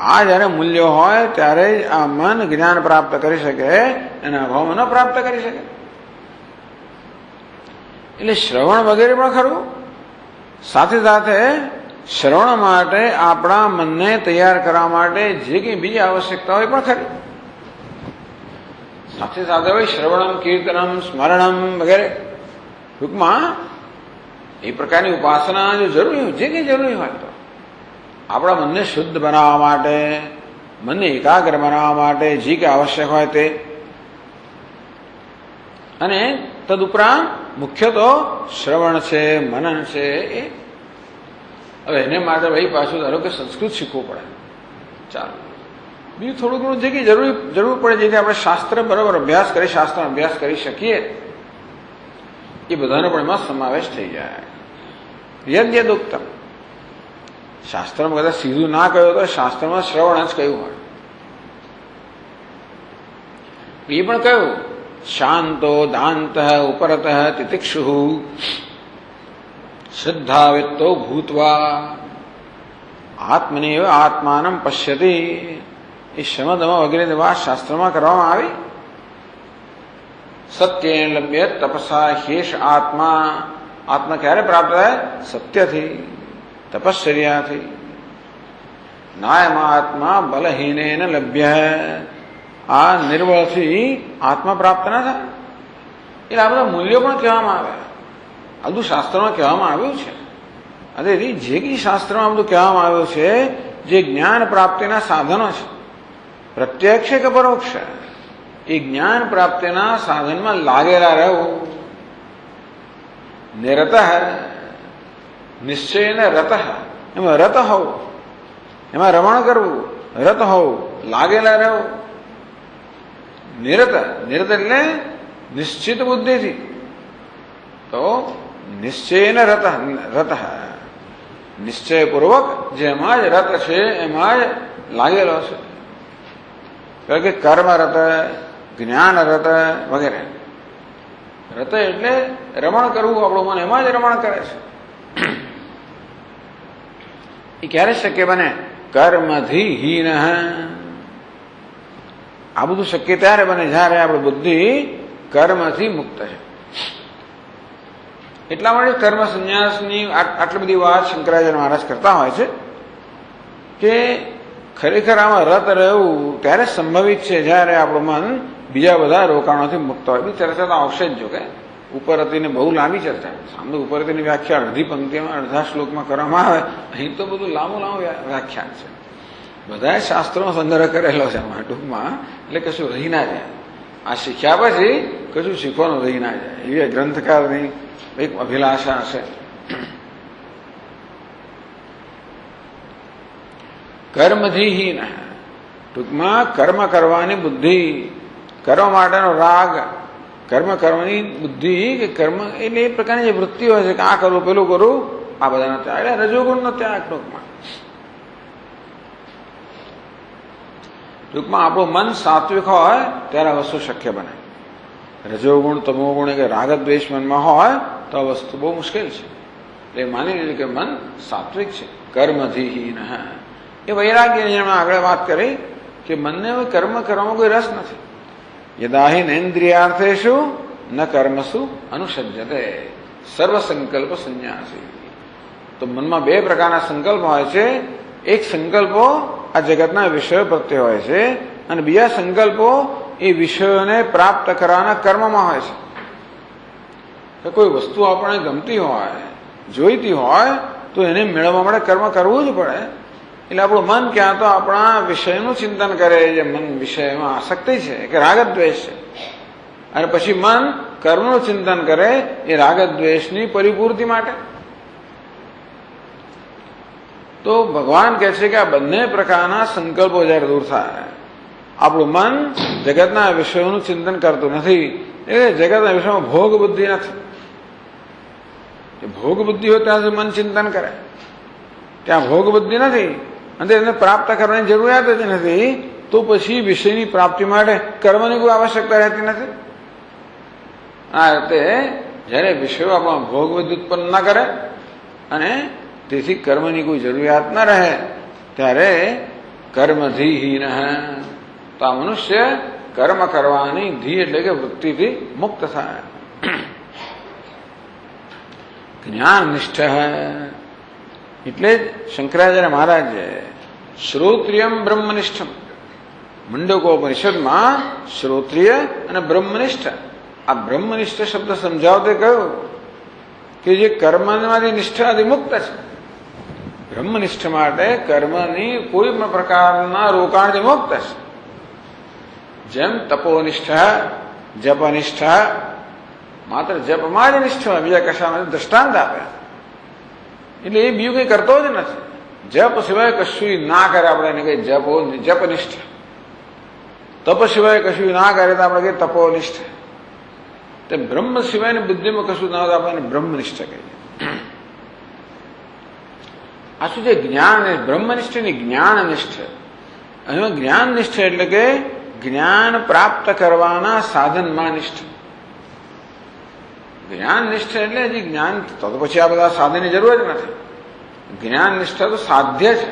આ જયારે મૂલ્યો હોય ત્યારે જ આ મન જ્ઞાન પ્રાપ્ત કરી શકે, એના અભાવમાં ન પ્રાપ્ત કરી શકે. એટલે શ્રવણ વગેરે પણ ખરું. સાથે સાથે શ્રવણ માટે આપણા મનને તૈયાર કરવા માટે જે કંઈ બીજી આવશ્યકતા હોય પણ ખરી. સાથે સાથે હોય શ્રવણમ, કીર્તનમ, સ્મરણમ વગેરે. ટૂંકમાં એ પ્રકારની ઉપાસના જો જરૂરી હોય, જે કંઈ જરૂરી હોય તો આપણા મનને શુદ્ધ બનાવવા માટે, મનને એકાગ્ર બનાવવા માટે જે કંઈ આવશ્યક હોય તે. અને તદુપરાંત મુખ્ય તો શ્રવણ છે, મનન છે. એ હવે એને માટે ભાઈ પાછું ધારો કે સંસ્કૃત શીખવું પડે. ચાલો બીજું થોડું ઘણું જે કંઈ જરૂર પડે જેથી આપણે શાસ્ત્ર બરાબર અભ્યાસ કરી, શાસ્ત્રનો અભ્યાસ કરી શકીએ, એ બધાનો પણ એમાં સમાવેશ થઈ જાય. યદ્યદુક્તમ શાસ્ત્રમાં કદાચ સીધું ના કહ્યું તો શાસ્ત્રમાં શ્રવણ જ કહ્યું હોય. એ પણ કહ્યું શાંતો દાંત ઉપરત તિતિક્ષુ શ્રદ્ધાવિત્તો ભૂત્વા આત્મનેવ આત્માનમ પશ્યતિ. એ શમદમ વગેરે વાત શાસ્ત્રમાં કરવામાં આવી. સત્યેન લભ્ય તપસા હેશ આત્મા. આત્મા ક્યારે પ્રાપ્ત થાય? સત્યથી, તપશ્ચર્યાથી. નાયમાત્મા બલહીનેન લભ્ય. આ નિર્બળથી આત્મા પ્રાપ્ત ના થાય. એટલે આ બધા મૂલ્યો પણ કહેવામાં આવ્યા. આ બધું શાસ્ત્રમાં કહેવામાં આવ્યું છે. અને જે કંઈ શાસ્ત્રમાં બધું કહેવામાં આવ્યું છે, જે જ્ઞાન પ્રાપ્તિના સાધનો છે, પ્રત્યક્ષ કે પરોક્ષ, એ જ્ઞાન પ્રાપ્તિના સાધનમાં લાગેલા રહેવું. નિરત નિશ્ચયને રત, એમાં રત હોવું, એમાં રમણ કરવું, રત હોવું, લાગેલા રહેવું. નિરત, નિરત એટલે નિશ્ચિત બુદ્ધિથી. તો નિશ્ચયને રત, રત નિશ્ચયપૂર્વક જેમાં જ રત છે એમાં જ લાગેલો છે. કારણ કે કર્મ રત, જ્ઞાન રત વગેરે. રત એટલે રમણ કરવું, આપણું મન એમાં જ રમણ કરે છે. એ ક્યારે શક્ય બને? કર્મથી હીન. આ બધું શક્ય ત્યારે બને જયારે આપણી બુદ્ધિ કર્મથી મુક્ત છે. એટલા માટે કર્મ સંન્યાસની આટલી બધી વાત શંકરાચાર્ય મહારાજ કરતા હોય છે કે ખરેખર આમાં રત રહેવું ત્યારે સંભવિત છે જયારે આપણું મન બીજા બધા રોકાણોથી મુક્ત હોય. બી ચર્ચા તો આવશે જ. જો કે ઉપરતીને બહુ લાંબી ચર્ચા, સામે ઉપરતીની વ્યાખ્યા અડધી પંક્તિમાં અડધા શ્લોકમાં કરવામાં આવે. અહીં તો બધું લાંબુ લાંબુ વ્યાખ્યાન છે. બધા શાસ્ત્રોનો સંગ્રહ કરેલો છે આમાં ટૂંકમાં, એટલે કશું રહી ના જાય. આ શીખ્યા પછી કશું શીખવાનું રહી ના જાય એવી ગ્રંથકારની એક અભિલાષા હશે. કર્મથી હીન, ટૂંકમાં કર્મ કરવાની બુદ્ધિ, કર્મ માટેનો રાગ, કર્મ કરવાની બુદ્ધિ કે કર્મ એટલે એ પ્રકારની જે વૃત્તિ હોય છે કે આ કરવું પેલું કરું, આ બધાનો ત્યાગ એટલે રજોગુણનો ત્યાગ. ટૂંકમાં આપણું મન સાત્વિક હોય ત્યારે આ વસ્તુ શક્ય બને. રજોગુણ તમોગુણ કે રાગ દ્વેષ મનમાં હોય તો આ વસ્તુ બહુ મુશ્કેલ છે. એટલે માની લીધું કે મન સાત્વિક છે. કર્મથી હીન. એ વૈરાગ્ય જેમાં આગળ વાત કરી કે મનને કર્મ કરવામાં કોઈ રસ નથી. યદાહિ નેન્દ્રિયાર્થેષુ ન કર્મસુ અનુસજ્યતે સર્વ સંકલ્પ સંન્યાસી. તો મનમાં બે પ્રકારના સંકલ્પ હોય છે. એક સંકલ્પો આ જગતના વિષયો પ્રત્યે હોય છે અને બીજા સંકલ્પો એ વિષયોને પ્રાપ્ત કરવાના કર્મમાં હોય છે. તો કોઈ વસ્તુ આપણને ગમતી હોય, જોઈતી હોય તો એને મેળવવા માટે કર્મ કરવું જ પડે. એટલે આપણું મન ક્યાં તો આપણા વિષયનું ચિંતન કરે, જે મન વિષયમાં આસક્તિ છે કે રાગદ્વેષ છે, અને પછી મન કર્મનું ચિંતન કરે એ રાગદ્વેષની પરિપૂર્તિ માટે. તો ભગવાન કહે છે કે આ બંને પ્રકારના સંકલ્પો જયારે દૂર થાય, આપણું મન જગતના વિષયોનું ચિંતન કરતું નથી. એટલે જગતના વિષયમાં ભોગ બુદ્ધિ નથી. ભોગ બુદ્ધિ હોય ત્યાં સુધી મન ચિંતન કરે. ત્યાં ભોગ બુદ્ધિ નથી અને એને પ્રાપ્ત કરવાની જરૂરિયાત જ નથી. તો પછી વિષયની પ્રાપ્તિ માટે કર્મની કોઈ આવશ્યકતા રહેતી નથી. આ રીતે જયારે વિષયો આપણા ભોગ બુદ્ધિ ઉત્પન્ન ના કરે અને તેથી કર્મની કોઈ જરૂરિયાત ન રહે ત્યારે કર્મથી હીન. તો આ મનુષ્ય કર્મ કરવાની ધી એટલે કે વૃત્તિથી મુક્ત થાય. જ્ઞાનનિષ્ઠ એટલે જ શંકરાચાર્ય મહારાજે શ્રોત્રિયમ બ્રહ્મનિષ્ઠમ, મુંડકોપનિષદમાં શ્રોત્રિય અને બ્રહ્મનિષ્ઠ, આ બ્રહ્મનિષ્ઠ શબ્દ સમજાવતે કહ્યું કે જે કર્મમાંથી નિષ્ઠાથી મુક્ત છે. બ્રહ્મનિષ્ઠ માટે કર્મની કોઈ પણ પ્રકારના રોકાણથી મુક્ત છે. જેમ તપોનિષ્ઠ, જપનિષ્ઠ, માત્ર જપમાં જ નિષ્ઠ હોય, બીજા કશામાં દ્રષ્ટાંત આપ્યા. એટલે એ બીજું કંઈ કરતો જ નથી. જપ સિવાય કશું ના કરે આપણે એને કઈ જપનિષ્ઠ, તપ સિવાય કશું ના કરે તો આપણે કઈ તપોનિષ્ઠ. તે બ્રહ્મ સિવાયની બુદ્ધિમાં કશું ના હોય તો આપણે બ્રહ્મનિષ્ઠ કહીએ. આ શું છે? જ્ઞાન બ્રહ્મનિષ્ઠ ની જ્ઞાનનિષ્ઠ. અહીં જ્ઞાનનિષ્ઠ એટલે કે જ્ઞાન પ્રાપ્ત કરવાના સાધનમાં નિષ્ઠ. જ્ઞાનનિષ્ઠ એટલે હજી જ્ઞાન તો પછી આ બધા સાધનની જરૂર જ નથી. જ્ઞાન નિષ્ઠા તો સાધ્ય છે,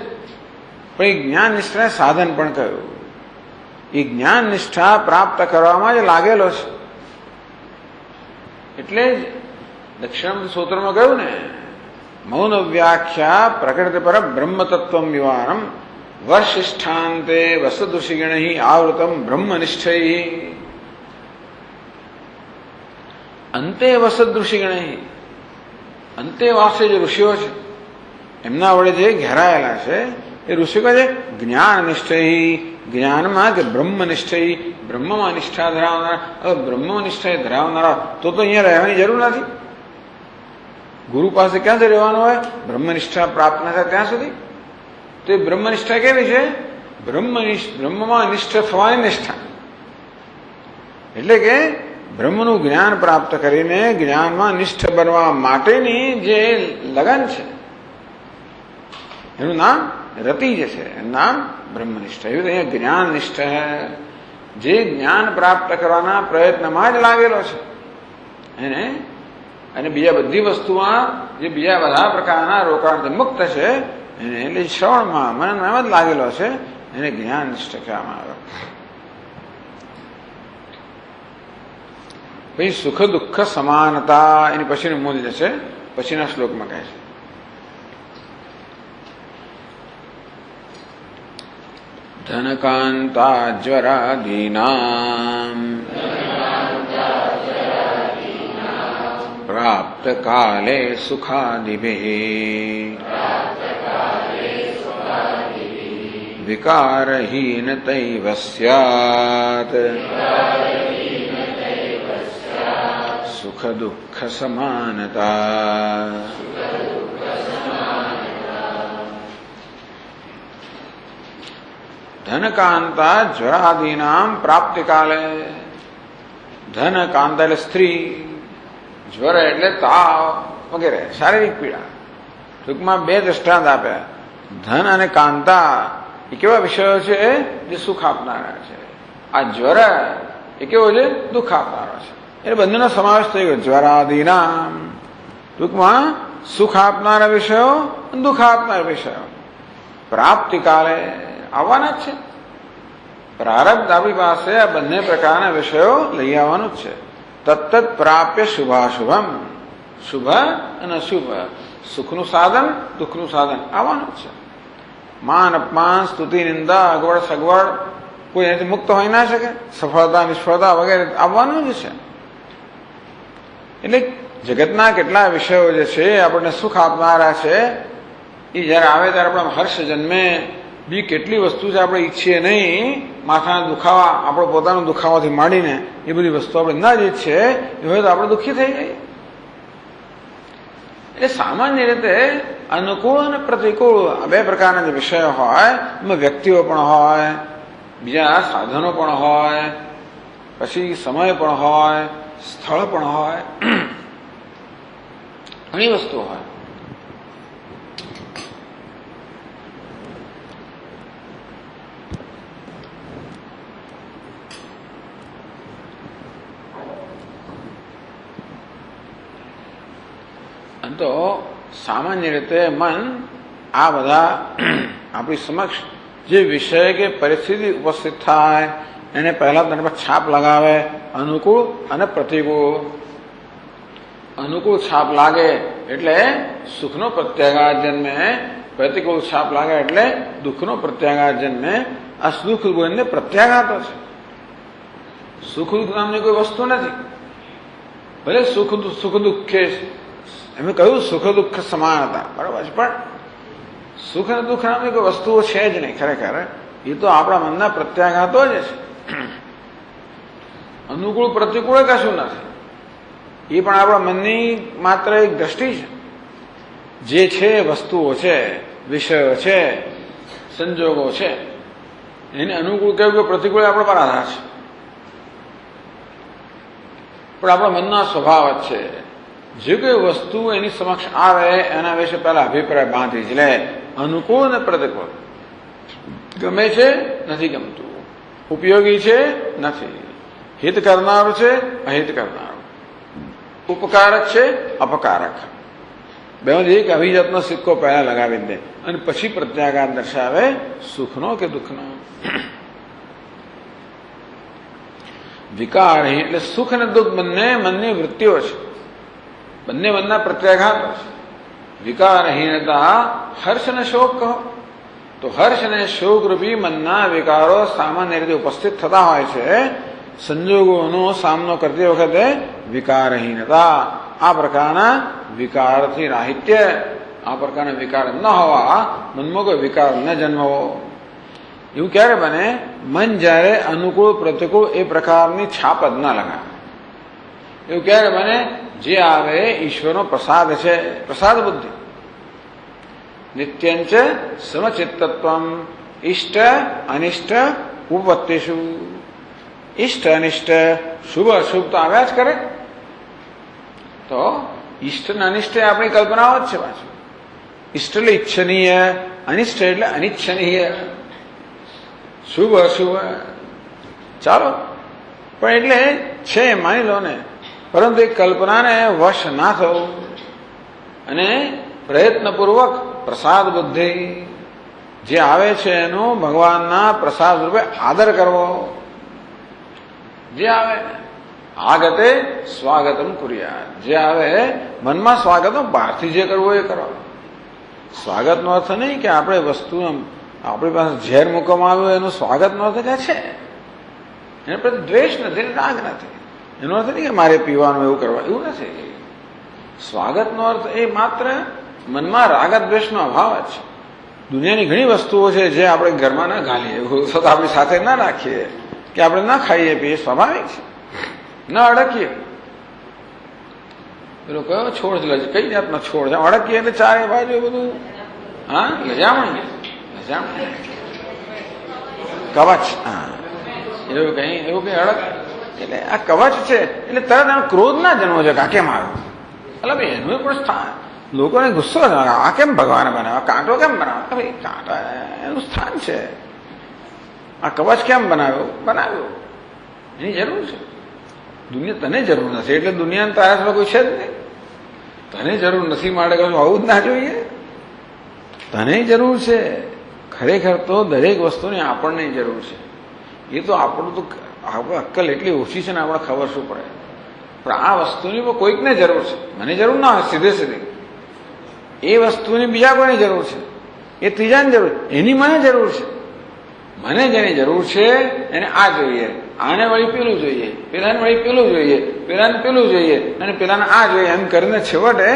પણ એ જ્ઞાન નિષ્ઠાને સાધન પણ કહ્યું. એ જ્ઞાન નિષ્ઠા પ્રાપ્ત કરવામાં જ લાગેલો છે. એટલે જ દક્ષિણામૂર્તિ સૂત્રમાં કહ્યું ને, મૌન વ્યાખ્યા પ્રકૃતિ પર બ્રહ્મ તત્વમ વિવારમ વર્ષિષ્ઠાંતે વસદૃષિગણ આવૃતમ બ્રહ્મનિષ્ઠૈ. અંતે વસદૃષિગણ, અંતેવાસે જે ઋષિઓ છે એમના વડે જે ઘેરાયેલા છે એ ઋષિઓ છે જ્ઞાનનિષ્ઠૈ, જ્ઞાનમાં કે બ્રહ્મનિષ્ઠૈ, બ્રહ્મમાં નિષ્ઠા ધરાવનારા. હવે બ્રહ્મમાં નિષ્ઠા ધરાવનારા તો અહીંયા રહેવાની જરૂર નથી. ગુરુ પાસે ક્યાંથી રહેવાનું હોય? બ્રહ્મનિષ્ઠા પ્રાપ્ત ન થાય ત્યાં સુધી. તો એ બ્રહ્મનિષ્ઠા કેવી છે? બ્રહ્મમાં નિષ્ઠ થવાની નિષ્ઠા. એટલે કે બ્રહ્મનું જ્ઞાન પ્રાપ્ત કરીને જ્ઞાનમાં નિષ્ઠ બનવા માટેની જે લગન છે એનું નામ રતિ જે છે એનું નામ બ્રહ્મનિષ્ઠ. એવું અહીંયા જ્ઞાન નિષ્ઠ જે જ્ઞાન પ્રાપ્ત કરવાના પ્રયત્નમાં જ લાગેલો છે એને, અને બીજા બધી વસ્તુમાં જે બીજા બધા પ્રકારના રોકાણથી મુક્ત છે એને, એટલે શ્રવણમાં મનનમાં એમ જ લાગેલો છે, એને જ્ઞાન નિષ્ઠ કહેવામાં આવે. પછી સુખ દુઃખ સમાનતા એની પછીનું મૂલ્ય છે, પછીના શ્લોકમાં કહે છે. ધનકાંતા જ્વરાદીનામ પ્રાપ્ત કાલે સુખાદિભિઃ વિકારહીનતૈવ સ્યાત સુખ દુઃખ સમાનતા. ધનકાંતા જ્વરાદીનામ પ્રાપ્તિકાલે. ધનકાંતા એટલે સ્ત્રી, જ્વર એટલે તાવ વગેરે શારીરિક પીડા. ટૂંકમાં બે દ્રષ્ટાંત આપ્યા. ધન અને કાંતા એ કેવા વિષયો છે? જે સુખ આપનારા છે. આ જ્વર એ કેવો છે? દુઃખ આપનારો છે. એટલે બંનેનો સમાવેશ થઈ ગયો. જ્વરાદીનામ ટૂંકમાં સુખ આપનારા વિષયો, દુઃખ આપનારા વિષયો પ્રાપ્તિકાલે આવવાના જ છે. પ્રારબ્ધ આપણી પાસે આ બંને પ્રકારના વિષયો લઈ આવવાનું જ છે. તત્ત પ્રાપ્ય શુભાશુભમ, શુભ અને અશુભ, સુખનું સાધન દુઃખનું સાધન આવવાનું જ છે. માન અપમાન સ્તુતિ નિંદા અગવડ સગવડ કોઈ એનાથી મુક્ત હોઈ ના શકે. સફળતા નિષ્ફળતા વગેરે આવવાનું જ છે. એટલે જગતના કેટલા વિષયો જે છે આપણને સુખ આપનારા છે એ જયારે આવે ત્યારે આપણા હર્ષ જન્મે. બી કેટલી વસ્તુ છે આપણે ઈચ્છીએ નહીં, માથાના દુખાવા, આપણો પોતાનો દુખાવાથી માંડીને એ બધી વસ્તુ આપણે ના જ ઈચ્છીએ એ હોય તો આપણે દુઃખી થઈ જઈએ. એટલે સામાન્ય રીતે અનુકૂળ અને પ્રતિકૂળ આ બે પ્રકારના જે વિષયો હોય એમાં વ્યક્તિઓ પણ હોય, બીજા સાધનો પણ હોય, પછી સમય પણ હોય, સ્થળ પણ હોય, ઘણી વસ્તુઓ હોય. તો સામાન્ય રીતે મન આ બધા આપણી સમક્ષ જે વિષય કે પરિસ્થિતિ ઉપસ્થિત થાય એને પહેલા તેના પર છાપ લગાવે, અનુકૂળ અને પ્રતિકૂળ. અનુકૂળ છાપ લાગે એટલે સુખનો પ્રત્યાઘાત જન્મે, પ્રતિકૂળ છાપ લાગે એટલે દુઃખનો પ્રત્યાઘાત જન્મે. આ સુખ બંને પ્રત્યાઘાતો છે. સુખ દુઃખ નામની કોઈ વસ્તુ નથી. ભલે સુખ દુઃખે એમ કહ્યું સુખ દુઃખ સમાનતા, બરાબર છે, પણ સુખ અને દુઃખ નામની કોઈ વસ્તુઓ છે જ નહીં ખરેખર. એ તો આપણા મનના પ્રત્યાઘાતો જ છે. અનુકૂળ પ્રતિકૂળ કશું નથી. એ પણ આપણા મનની માત્ર એક દ્રષ્ટિ છે. જે છે વસ્તુઓ છે, વિષયો છે, સંજોગો છે, એને અનુકૂળ કહેવું કે પ્રતિકૂળ આપણા પર આધાર છે. પણ આપણા મનનો સ્વભાવ જ છે. જે કોઈ વસ્તુ એની સમક્ષ આવે એના વિશે પહેલા અભિપ્રાય બાંધી જ લે. અનુકૂળ અને પ્રતિકૂળ, ગમે છે નથી ગમતું, ઉપયોગી છે નથી, હિત કરનારું છે અહિત કરનારું, ઉપકારક છે અપકારક, બેમાંથી એક અભિજાતનો સિક્કો પહેલા લગાવી દે અને પછી પ્રત્યાઘાત દર્શાવે સુખનો કે દુઃખનો. વિકાર એટલે સુખ અને દુઃખ બંને મનની વૃત્તિઓ છે, બંને મનના પ્રત્યાઘાતો છે. વિકારહીનતા હર્ષ અને શોક કહો તો હર્ષ અને શોક રૂપી મનના વિકારો સામાન્ય રીતે ઉપસ્થિત થતા હોય છે. સંજોગોનો સામનો કરતી વખતે વિકારહીનતા, આ પ્રકારના વિકારથી રાહિત્ય, આ પ્રકારના વિકાર ન હોવા, મનમાં કોઈ વિકાર ન જન્મવો. એવું ક્યારે બને? મન જ્યારે અનુકૂળ પ્રતિકૂળ એ પ્રકારની છાપ જ ન લગાવે. એવું ક્યારે બને? જે આવે ઈશ્વરનો પ્રસાદ છે, પ્રસાદ બુદ્ધિ. નિત્યંચ સમચિત્તત્વમ ઇષ્ટ અનિષ્ટ ઉપપત્તિષુ. ઇષ્ટ અનિષ્ટ શુભ અશુભ તો આવ્યા જ કરે. તો ઇષ્ટ અને અનિષ્ટ આપણી કલ્પનાઓ જ છે. પાછું ઇષ્ટ એટલે ઈચ્છનીય, અનિષ્ટ એટલે અનિચ્છનીય, શુભ અશુભ. ચાલો, પણ એટલે છે માની લો ને, પરંતુ એ કલ્પનાને વશ ના થવું અને પ્રયત્નપૂર્વક પ્રસાદ બુદ્ધિ જે આવે છે એનો ભગવાનના પ્રસાદ રૂપે આદર કરવો. જે આવે આગતે સ્વાગતમ કુર્યા. જે આવે મનમાં સ્વાગત, બહારથી જે કરવું એ કરો. સ્વાગતનો અર્થ નહીં કે આપણે વસ્તુ આપણી પાસે ઝેર મૂકવામાં આવ્યું એનું સ્વાગતનો અર્થ કે છે એના પ્રતિ દ્વેષ નથી, રાગ નથી. એનો અર્થ નહીં કે મારે પીવાનું એવું કરવા, એવું નથી. સ્વાગતનો અર્થ એ માત્ર મનમાં રાગ દ્વેષનો અભાવ જ છે. દુનિયાની ઘણી વસ્તુઓ છે જે આપણે ઘરમાં ના ઘાલીએ, સતત આપણી સાથે ના રાખીએ, કે આપણે ના ખાઈએ પીએ, સ્વાભાવિક છે. ન અડકીએ. પેલો કયો છોડ છે, કઈ જાતનો છોડ છે, અડકીએ એટલે ચારે બાજુ બધું લજામણ કવચ. એવું કઈ અડક એટલે આ કવચ છે. એટલે તરત એનો ક્રોધ ના જન્મો છે કે આ કેમ આવ્યો. એટલે ભાઈ એનું પણ સ્થાન, લોકોને ગુસ્સો આ કેમ ભગવાને બનાવ્યો, કાંટો કેમ બનાવ્યો. ભાઈ કાંટા એનું સ્થાન છે. આ કવચ કેમ બનાવ્યો એની જરૂર છે. દુનિયા તને જરૂર નથી એટલે દુનિયાને તારા કોઈ છે જ નહીં. તને જરૂર નથી માટે કહું આવું જ ના જોઈએ. તને જરૂર છે. ખરેખર તો દરેક વસ્તુની આપણને જરૂર છે. એ તો આપણું તો અક્કલ એટલી ઓછી છે ને આપણે ખબર શું પડે. પણ આ વસ્તુની પણ કોઈકને જરૂર છે. મને જરૂર ના હોય સીધે સીધી. એ વસ્તુની બીજા કોઈને જરૂર છે, એ ત્રીજાની જરૂર, એની મને જરૂર છે. મને જેની જરૂર છે એને આ જોઈએ, આને વળી પેલું જોઈએ, પેલાને વળી પેલું જોઈએ, પેલાને પેલું જોઈએ અને પેલાને આ જોઈએ. એમ કરીને છેવટે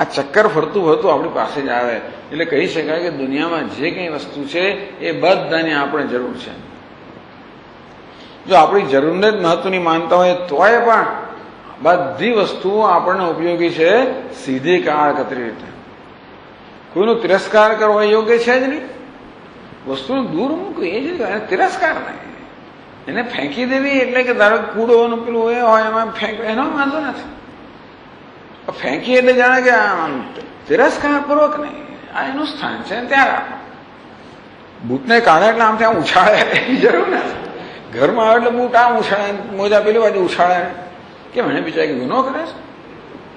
આ ચક્કર ફરતું આપણી પાસે જ આવે. એટલે કહી શકાય કે દુનિયામાં જે કંઈ વસ્તુ છે એ બધાની આપણે જરૂર છે. જો આપણી જરૂરને જ મહત્વની માનતા હોય તોય પણ બધી વસ્તુઓ આપણને ઉપયોગી છે સીધી કાળકતરી રીતે. કોઈનો તિરસ્કાર કરવો યોગ્ય છે જ નહીં. વસ્તુને દૂર મૂકવું એ જ તિરસ્કાર નહીં. એને ફેંકી દેવી એટલે કે ધારો કૂડોનું પેલું એ હોય એમાં ફેંક, એનો વાંધો નથી. ફેંકી એટલે જાણે કે તિરસ્કાર પૂર્વક નહીં. આ એનું સ્થાન છે ત્યાં રાખો. બૂટને કાઢે એટલે આમ ત્યાં ઉછાળે એની જરૂર નથી. ઘરમાં આવે એટલે બૂટ આમ ઉછાળે, મોજા પેલી બાજુ ઉછાળે. કેમ એને બિચારી ગુનો કરે છે?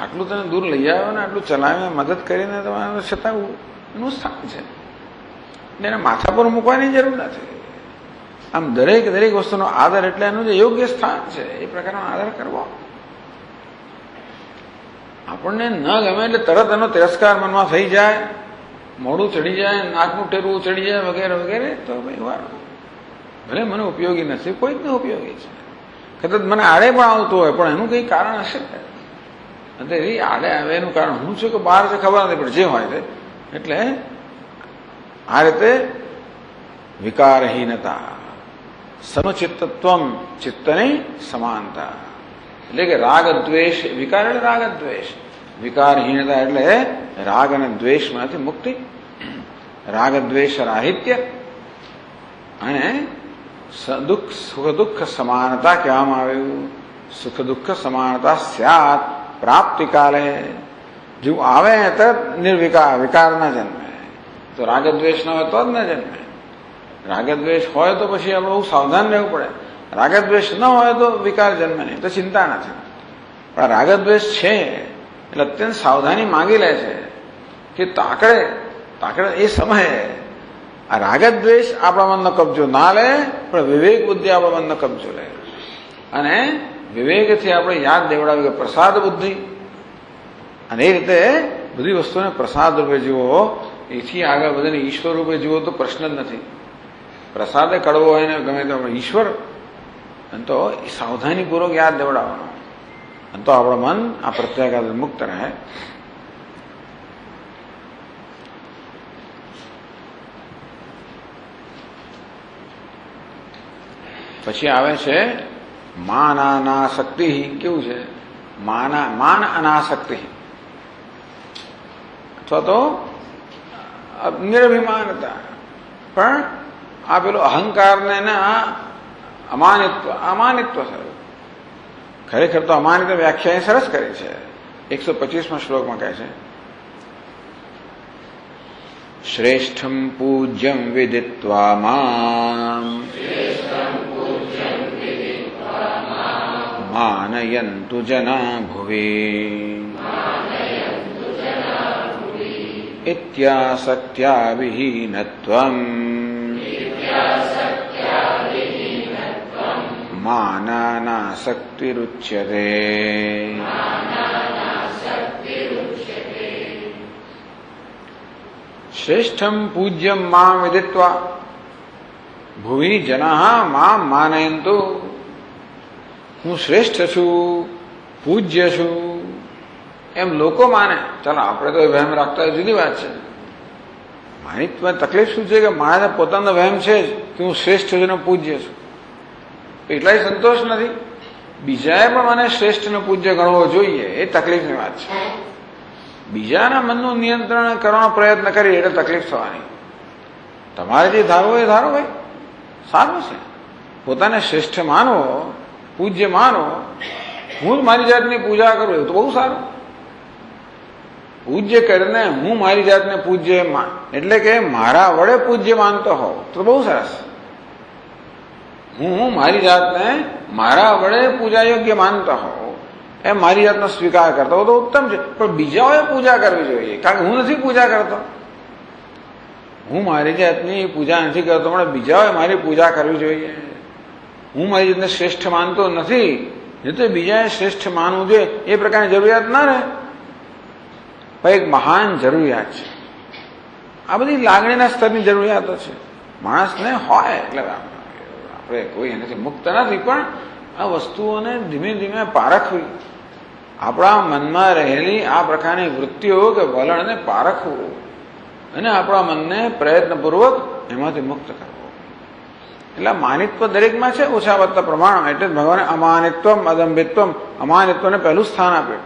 આટલું તને દૂર લઈ આવ્યો ને આટલું ચલાવીને મદદ કરીને તમારે છતાં એનું સ્થાન છે. એને માથા પર મૂકવાની જરૂર નથી. આમ દરેક વસ્તુનો આદર એટલે એનું જે યોગ્ય સ્થાન છે એ પ્રકારનો આદર કરવો. આપણને ન ગમે એટલે તરત એનો તિરસ્કાર મનમાં થઈ જાય, મોડું ચડી જાય, નાકનું ટેરવું ચડી જાય વગેરે વગેરે, તો ભાઈ વાર ભલે મને ઉપયોગી નથી, કોઈકને ઉપયોગી છે. કદાચ મને આડે પણ આવતું હોય પણ એનું કંઈ કારણ હશે. એ આડે આવે એનું કારણ હું છું કે બહાર છે ખબર નથી, પણ જે હોય તે. એટલે આ રીતે વિકારહીનતા, સમચિત્તત્વમ, ચિત્તની સમાનતા. એટલે કે રાગ દ્વેષ, વિકાર એટલે રાગ દ્વેષ, વિકારહીનતા એટલે રાગ અને દ્વેષમાંથી મુક્તિ, રાગ દ્વેષ રાહિત્ય અને સુખ દુઃખ સમાનતા કહેવામાં આવ્યું. સુખ દુઃખ સમાનતા સ્યાત પ્રાપ્તિ કાલે. જેવું આવે તરત નિર્વિકાર, વિકાર ના જન્મે. તો રાગદ્વેષ ન હોય તો જ ન જન્મે. રાગદ્વેષ હોય તો પછી આપણે બહુ સાવધાન રહેવું પડે. રાગદ્વેષ ન હોય તો વિકાર જન્મે નહીં, તો ચિંતા નથી. પણ રાગદ્વેષ છે એટલે અત્યંત સાવધાની માંગી લે છે કે તાકડે એ સમયે આ રાગદ્વેષ આપણા મનનો કબજો ના લે, પણ વિવેક બુદ્ધિ આપણા મનનો કબજો લે. અને વિવેકથી આપણે યાદ દેવડાવી કે પ્રસાદ બુદ્ધિ, અને એ રીતે બધી વસ્તુને પ્રસાદ રૂપે જુઓ. એથી આગળ બધાને ઈશ્વર રૂપે જુઓ તો પ્રશ્ન જ નથી. પ્રસાદે કડવો હોય ને ગમે તો ઈશ્વર, અને તો સાવધાનીપૂર્વક યાદ દેવડાવવાનો, અને તો આપણું મન આ પ્રત્યાઘાત મુક્ત રહે. પછી આવે છે માનાનાસક્તિ. કેવું છે? માન અનાસક્તિ અથવા તો નિરભિમાનતા. પણ આ પેલો અહંકારને અમાનિત્વ થયું. ખરેખર તો અમાનિત્વ વ્યાખ્યા સરસ કરી છે. 125માં શ્લોકમાં કહે છે, શ્રેષ્ઠમ પૂજ્યમ વિદિત્વા મામ માનયંતુ જના ભુવિ ઇત્યાસક્ત્યા વિહીનત્વમ માનાનાસક્તિરુચ્યતે. શ્રેષ્ઠમ પૂજ્યમ મામ વિદિત્વા ભુવિ જનાઃ મામ માનયંતુ. હું શ્રેષ્ઠ છું, પૂજ્ય છું એમ લોકો માને. ચાલો આપણે તો વહેમ રાખતા હોય જુદી વાત છે. મારી તકલીફ શું છે કે મારે પોતાનો વહેમ છે જ કે હું શ્રેષ્ઠ છું અને પૂજ્ય છું. એટલાય સંતોષ નથી. બીજાએ પણ મને શ્રેષ્ઠ અને પૂજ્ય ગણવો જોઈએ એ તકલીફની વાત છે. બીજાના મનનું નિયંત્રણ કરવાનો પ્રયત્ન કરીએ એટલે તકલીફ થવાની. તમારે જે ધારવો એ ધારો ભાઈ, સારું છે. પોતાને શ્રેષ્ઠ માનો, પૂજ્ય માનો. હું જ મારી જાતની પૂજા કરું એવું તો બહુ સારું. પૂજ્ય કરીને હું મારી જાતને પૂજ્ય એટલે કે મારા વડે પૂજ્ય માનતો હોઉં તો બહુ સરસ. હું મારી જાતને મારા વડે પૂજા યોગ્ય માનતો હોઉં એમ મારી જાતનો સ્વીકાર કરતો હોય તો ઉત્તમ છે. પણ બીજાઓએ પૂજા કરવી જોઈએ, કારણ કે હું નથી પૂજા કરતો. હું મારી જાતની પૂજા નથી કરતો, પણ બીજાઓએ મારી પૂજા કરવી જોઈએ. હું મારી જાતને શ્રેષ્ઠ માનતો નથી, એ તો બીજાએ શ્રેષ્ઠ માનવું જોઈએ એ પ્રકારની જરૂરિયાત ના રહે. પણ એક મહાન જરૂરિયાત છે. આ બધી લાગણીના સ્તરની જરૂરિયાતો છે. માણસને હોય એટલે આપણે કોઈ એનાથી મુક્ત નથી, પણ આ વસ્તુઓને ધીમે ધીમે પારખવી. આપણા મનમાં રહેલી આ પ્રકારની વૃત્તિઓ કે વલણને પારખવું અને આપણા મનને પ્રયત્નપૂર્વક એમાંથી મુક્ત કરવું. એટલે માનિત્વ દરેકમાં છે ઓછા વધતા પ્રમાણમાં. એટલે જ ભગવાને અમાનિત્વમ અદંભિત્વમ, અમાનિત્વને પહેલું સ્થાન આપ્યું.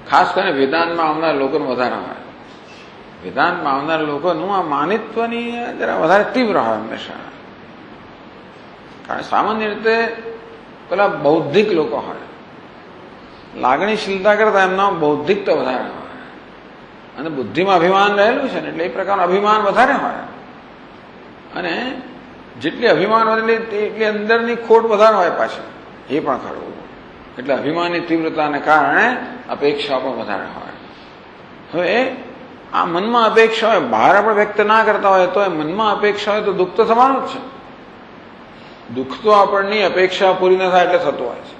ખાસ કરીને વેદાંતમાં આવનાર લોકોનું વધારે હોય. વેદાંતમાં આવનાર લોકોનું આ માનિત્વની જરા વધારે તીવ્ર હોય હંમેશા. કારણ સામાન્ય રીતે પેલા બૌદ્ધિક લોકો હોય, લાગણીશીલતા કરતા એમનો બૌદ્ધિકતા વધારે હોય અને બુદ્ધિમાં અભિમાન રહેલું છે ને એટલે એ પ્રકારનું અભિમાન વધારે હોય. અને જેટલી અભિમાન વધે એટલી અંદરની ખોટ વધારે હોય પાછી, એ પણ ખરું. એટલે અભિમાનની તીવ્રતાને કારણે અપેક્ષા પણ વધારે હોય. હવે આ મનમાં અપેક્ષા હોય, બહાર આપણે વ્યક્ત ના કરતા હોય તો એ મનમાં અપેક્ષા હોય તો દુઃખ તો થવાનું જ છે. દુઃખ તો આપણની અપેક્ષા પૂરી ન થાય એટલે થતું હોય છે.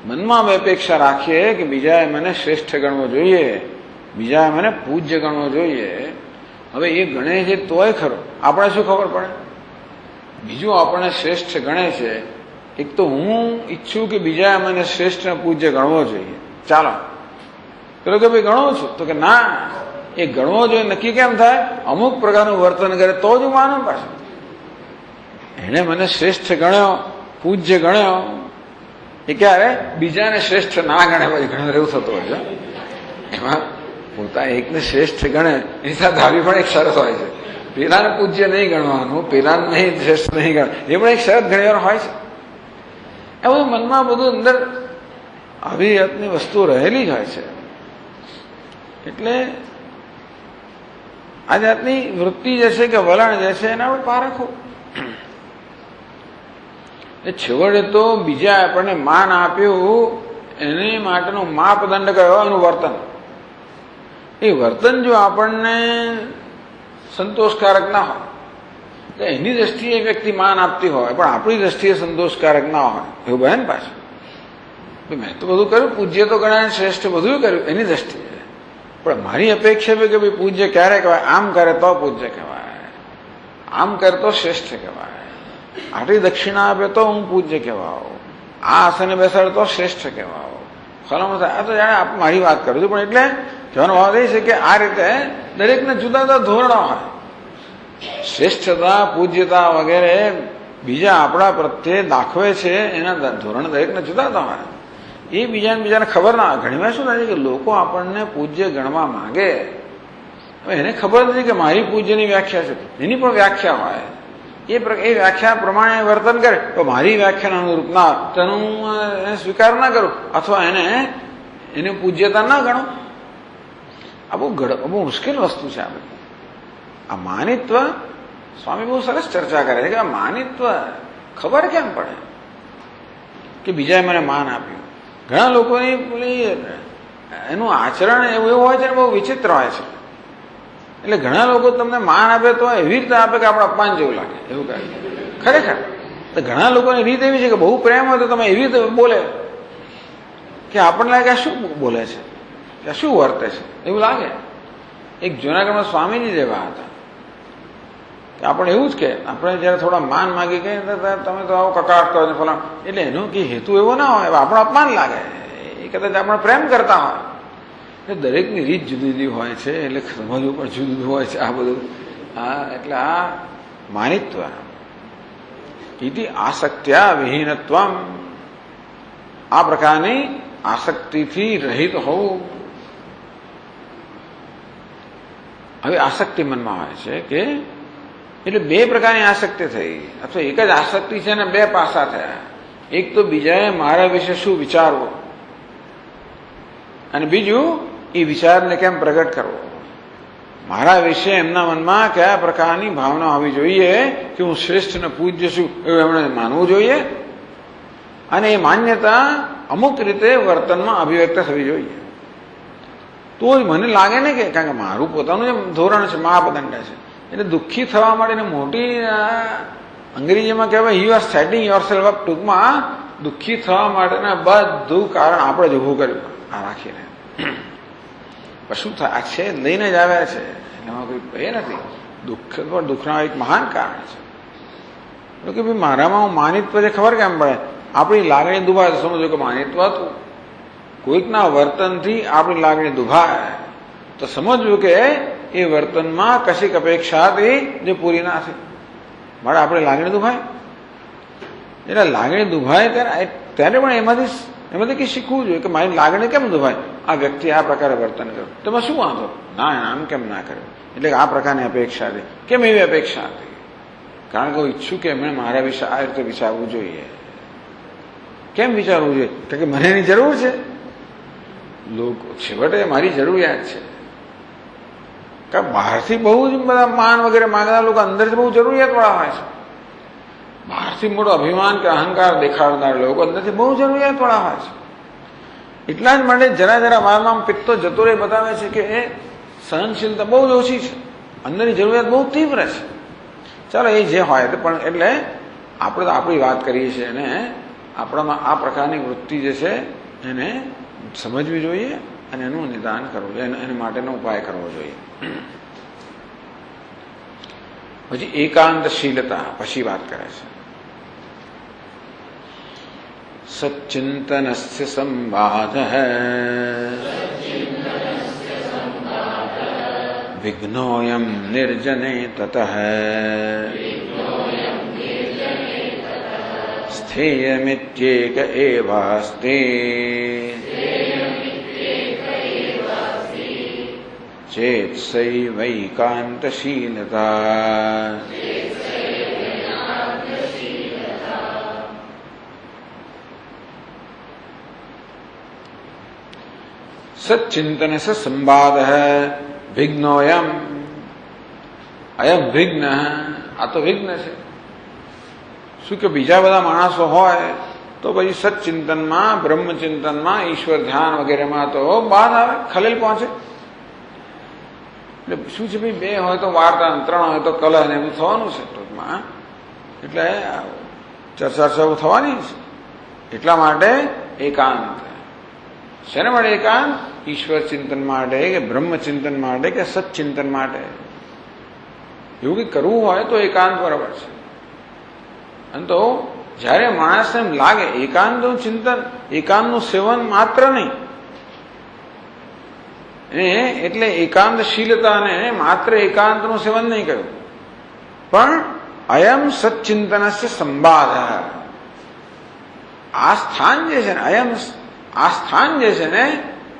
મનમાં અમે અપેક્ષા રાખીએ કે બીજાએ મને શ્રેષ્ઠ ગણવો જોઈએ, બીજાએ મને પૂજ્ય ગણવો જોઈએ. હવે એ ગણે છે તોય ખરો, આપણે શું ખબર પડે? બીજું આપણને શ્રેષ્ઠ ગણે છે, એક તો હું ઈચ્છું કે બીજાએ મને શ્રેષ્ઠ પૂજ્ય ગણવો જોઈએ. ચાલો પેલો કે ભાઈ ગણવું છું, તો કે ના, એ ગણવો જોઈએ નક્કી કેમ થાય? અમુક પ્રકારનું વર્તન કરે તો જ હું માનું. પાછું એને મને શ્રેષ્ઠ ગણ્યો, પૂજ્ય ગણ્યો, એ ક્યારે બીજાને શ્રેષ્ઠ ના ગણે પછી ઘણું એવું થતું હોય છે. એમાં પોતા એકને શ્રેષ્ઠ ગણે એની સાથે આવી પણ એક શરત હોય છે. પેલાને પૂજ્ય નહીં ગણવાનું, પેલાને નહીં શ્રેષ્ઠ નહીં ગણ, એ પણ એક શરત ઘણી વાર હોય છે. એ બધું મનમાં બધું અંદર આવી જાતની વસ્તુ રહેલી જ હોય છે. એટલે આ જાતની વૃત્તિ જે છે કે વલણ જે છે એના આપણે પારખવું. છેવટે તો બીજા આપણને માન આપ્યું એની માટેનો માપદંડ કયો? એનું વર્તન. એ વર્તન જો આપણને સંતોષકારક ના હોય તો એની દ્રષ્ટિએ વ્યક્તિ માન આપતી હોય પણ આપણી દ્રષ્ટિએ સંતોષકારક ના હોય એવું બને ને પાછું. મેં તો બધું કર્યું, પૂજ્ય તો ગણાય, શ્રેષ્ઠ બધું કર્યું એની દ્રષ્ટિએ, પણ મારી અપેક્ષા છે કે ભાઈ પૂજ્ય ક્યારે કહેવાય? આમ કરે તો પૂજ્ય કહેવાય, આમ કરે તો શ્રેષ્ઠ કહેવાય, આટલી દક્ષિણા આપે તો હું પૂજ્ય કહેવાઉં, આ આસને બેસાડે તો શ્રેષ્ઠ કહેવાઉં. ફલાણું થાય. આ તો જાણે આપ મારી વાત કરું છું, પણ એટલે કહેવાનો ભાવ એ છે કે આ રીતે દરેકને જુદા જુદા ધોરણો હોય. શ્રેષ્ઠતા, પૂજ્યતા વગેરે બીજા આપણા પ્રત્યે દાખવે છે એના ધોરણ દરેકને જુદા જુદા હોય. એ બીજાને ખબર ના હોય. ઘણીવાર શું થાય છે કે લોકો આપણને પૂજ્ય ગણવા માંગે, એને ખબર નથી કે મારી પૂજ્યની વ્યાખ્યા છે, એની પણ વ્યાખ્યા હોય. એ વ્યાખ્યા પ્રમાણે વર્તન કરે તો મારી વ્યાખ્યાના અનુરૂપ ના તેનું એને સ્વીકાર ના કરું અથવા એને પૂજ્યતા ના ગણો. આ બહુ મુશ્કેલ વસ્તુ છે. આ માનિત્વ સ્વામી બહુ સરસ ચર્ચા કરે છે કે આ માનિત્વ ખબર કેમ પડે કે બીજાએ મને માન આપ્યું. ઘણા લોકોની પેલી એનું આચરણ એવું હોય છે ને બહુ વિચિત્ર હોય છે. એટલે ઘણા લોકો તમને માન આપે તો એવી રીતે આપે કે આપણે અપમાન જેવું લાગે એવું કહે ખરેખર. તો ઘણા લોકોની રીત એવી છે કે બહુ પ્રેમ હોય તો તમે એવી રીતે બોલે કે આપણને લાગે આ શું બોલે છે, કે શું વર્તે છે એવું લાગે. એક જૂનાગઢમાં સ્વામીજી જેવા હતા કે આપણે એવું જ કે આપણે જયારે થોડા માન માગી ગઈ તમે તો આવો કકાટ કરો છો ફલાણ, એટલે એનો કે હેતુ એવો ના હોય, આપણો અપમાન લાગે. એ કદાચ આપણે પ્રેમ કરતા હોય. એટલે દરેકની રીત જુદી જુદી હોય છે, એટલે સમજવું પણ જુદું જુદું હોય છે આ બધું. એટલે આ માનિત્વ ઇતિ આસક્ત્યા વિહીનત્વમ, આ પ્રકારની આસક્તિથી રહિત હોવું. હવે આસક્તિ મનમાં હોય છે કે એટલે બે પ્રકારની આસક્તિ થઈ, અથવા એક જ આસક્તિ છે ને બે પાસા થયા. એક તો બીજાએ મારા વિશે શું વિચારવું, અને બીજું એ વિચારને કેમ પ્રગટ કરવો. મારા વિશે એમના મનમાં કયા પ્રકારની ભાવના હોવી જોઈએ કે હું શ્રેષ્ઠ ને પૂજ્ય છું એવું એમણે માનવું જોઈએ, અને એ માન્યતા અમુક રીતે વર્તનમાં અભિવ્યક્ત થવી જોઈએ. તો મને લાગે ને કે કારણ કે મારું પોતાનું જે ધોરણ છે મહાપદંડ છે, એટલે દુઃખી થવા માટે મોટી અંગ્રેજીમાં કહેવાય you are setting your self up. ટૂંકમાં દુઃખી થવા માટેના બધું કારણ આપણે જ ઉભું કર્યું આ રાખીને. શું થાય છે લઈને જ આવ્યા છે, એમાં કોઈ એ નથી. દુઃખ પણ દુઃખના એક મહાન કારણ છે કે ભાઈ મારામાં હું માનિત્વ છે ખબર કેમ પડે. આપણી લાગણી દુભાય સમજો કે માનિત્વ હતું, કોઈકના વર્તનથી આપણી લાગણી દુભાય તો સમજવું કે એ વર્તનમાં કશીક અપેક્ષા હતી જે પૂરી ના થઈ, મારે આપણી લાગણી દુભાય. એટલે લાગણી દુભાય ત્યારે પણ એમાંથી કંઈ શીખવું જોઈએ કે મારી લાગણી કેમ દુભાય, આ વ્યક્તિ આ પ્રકારે વર્તન કર્યું તો શું વાંધો ના, આમ કેમ ના કર્યું, એટલે આ પ્રકારની અપેક્ષા હતી. કેમ એવી અપેક્ષા હતી? કારણ કે હું ઈચ્છું કે એમણે મારા વિશે આ રીતે વિચારવું જોઈએ. કેમ વિચારવું જોઈએ? કારણ કે મને એની જરૂર છે. લોકો છેવટે મારી જરૂરિયાત છે. કારણ બહારથી બહુ જ બધા માન વગેરે માંગતા લોકો અંદરથી બહુ જરૂરિયાત વાળા હોય છે. બહારથી મોટો અભિમાન કે અહંકાર દેખાડનાર લોકો અંદરથી બહુ જરૂરિયાત વાળા હોય છે. એટલા જ માટે જરા જરા વારમાં પિત્તો જતો રહે બતાવે છે કે એ સહનશીલતા બહુ જ ઓછી છે, અંદરની જરૂરિયાત બહુ તીવ્ર છે. ચાલો એ જે હોય તો પણ એટલે આપણે તો આપણી વાત કરીએ છીએ અને આપણામાં આ પ્રકારની વૃત્તિ જે છે એને સમજવી જોઈએ અને એનું નિદાન કરવું જોઈએ, એને માટેનો ઉપાય કરવો જોઈએ. પછી એકાંતશીલતા પછી વાત કરે છે. સચ્ચિંતનસ્ય સંવાદઃ વિઘ્નોયમ નિર્જને તતઃ સ્થેયમિત્યેક એવાસ્તે ચેત્સૈવૈકાંતશીલતા. સચ્ચિંતન સ સંવાદ વિઘ્નોયમ, અયમ વિઘ્ન, આ તો વિઘ્ન છે. શું કે બીજા બધા માણસો હોય તો પછી સચ્ચિંતનમાં, બ્રહ્મચિંતનમાં, ઈશ્વર ધ્યાન વગેરેમાં તો બાદ આવે, ખલેલ પહોંચે. એટલે શું છે ભાઈ, બે હોય તો વાર્તા, ત્રણ હોય તો કલહ ને એવું થવાનું છે ટૂંકમાં. એટલે ચર્ચા થવાની છે. એટલા માટે એકાંત. શેના માટે એકાંત? ઈશ્વર ચિંતન માટે કે બ્રહ્મચિંતન માટે કે સચ્ચિંતન માટે. એવું કંઈ કરવું હોય તો એકાંત બરાબર છે. અને તો જયારે માણસને એમ લાગે એકાંતનું ચિંતન, એકાંતનું સેવન માત્ર નહીં, એટલે એકાંતશીલતાને માત્ર એકાંતનું સેવન નહીં કર્યું, પણ અયમ સચ્ચિંતનસ્ય સંબાધ. આ સ્થાન જે છે ને, આ સ્થાન જે છે ને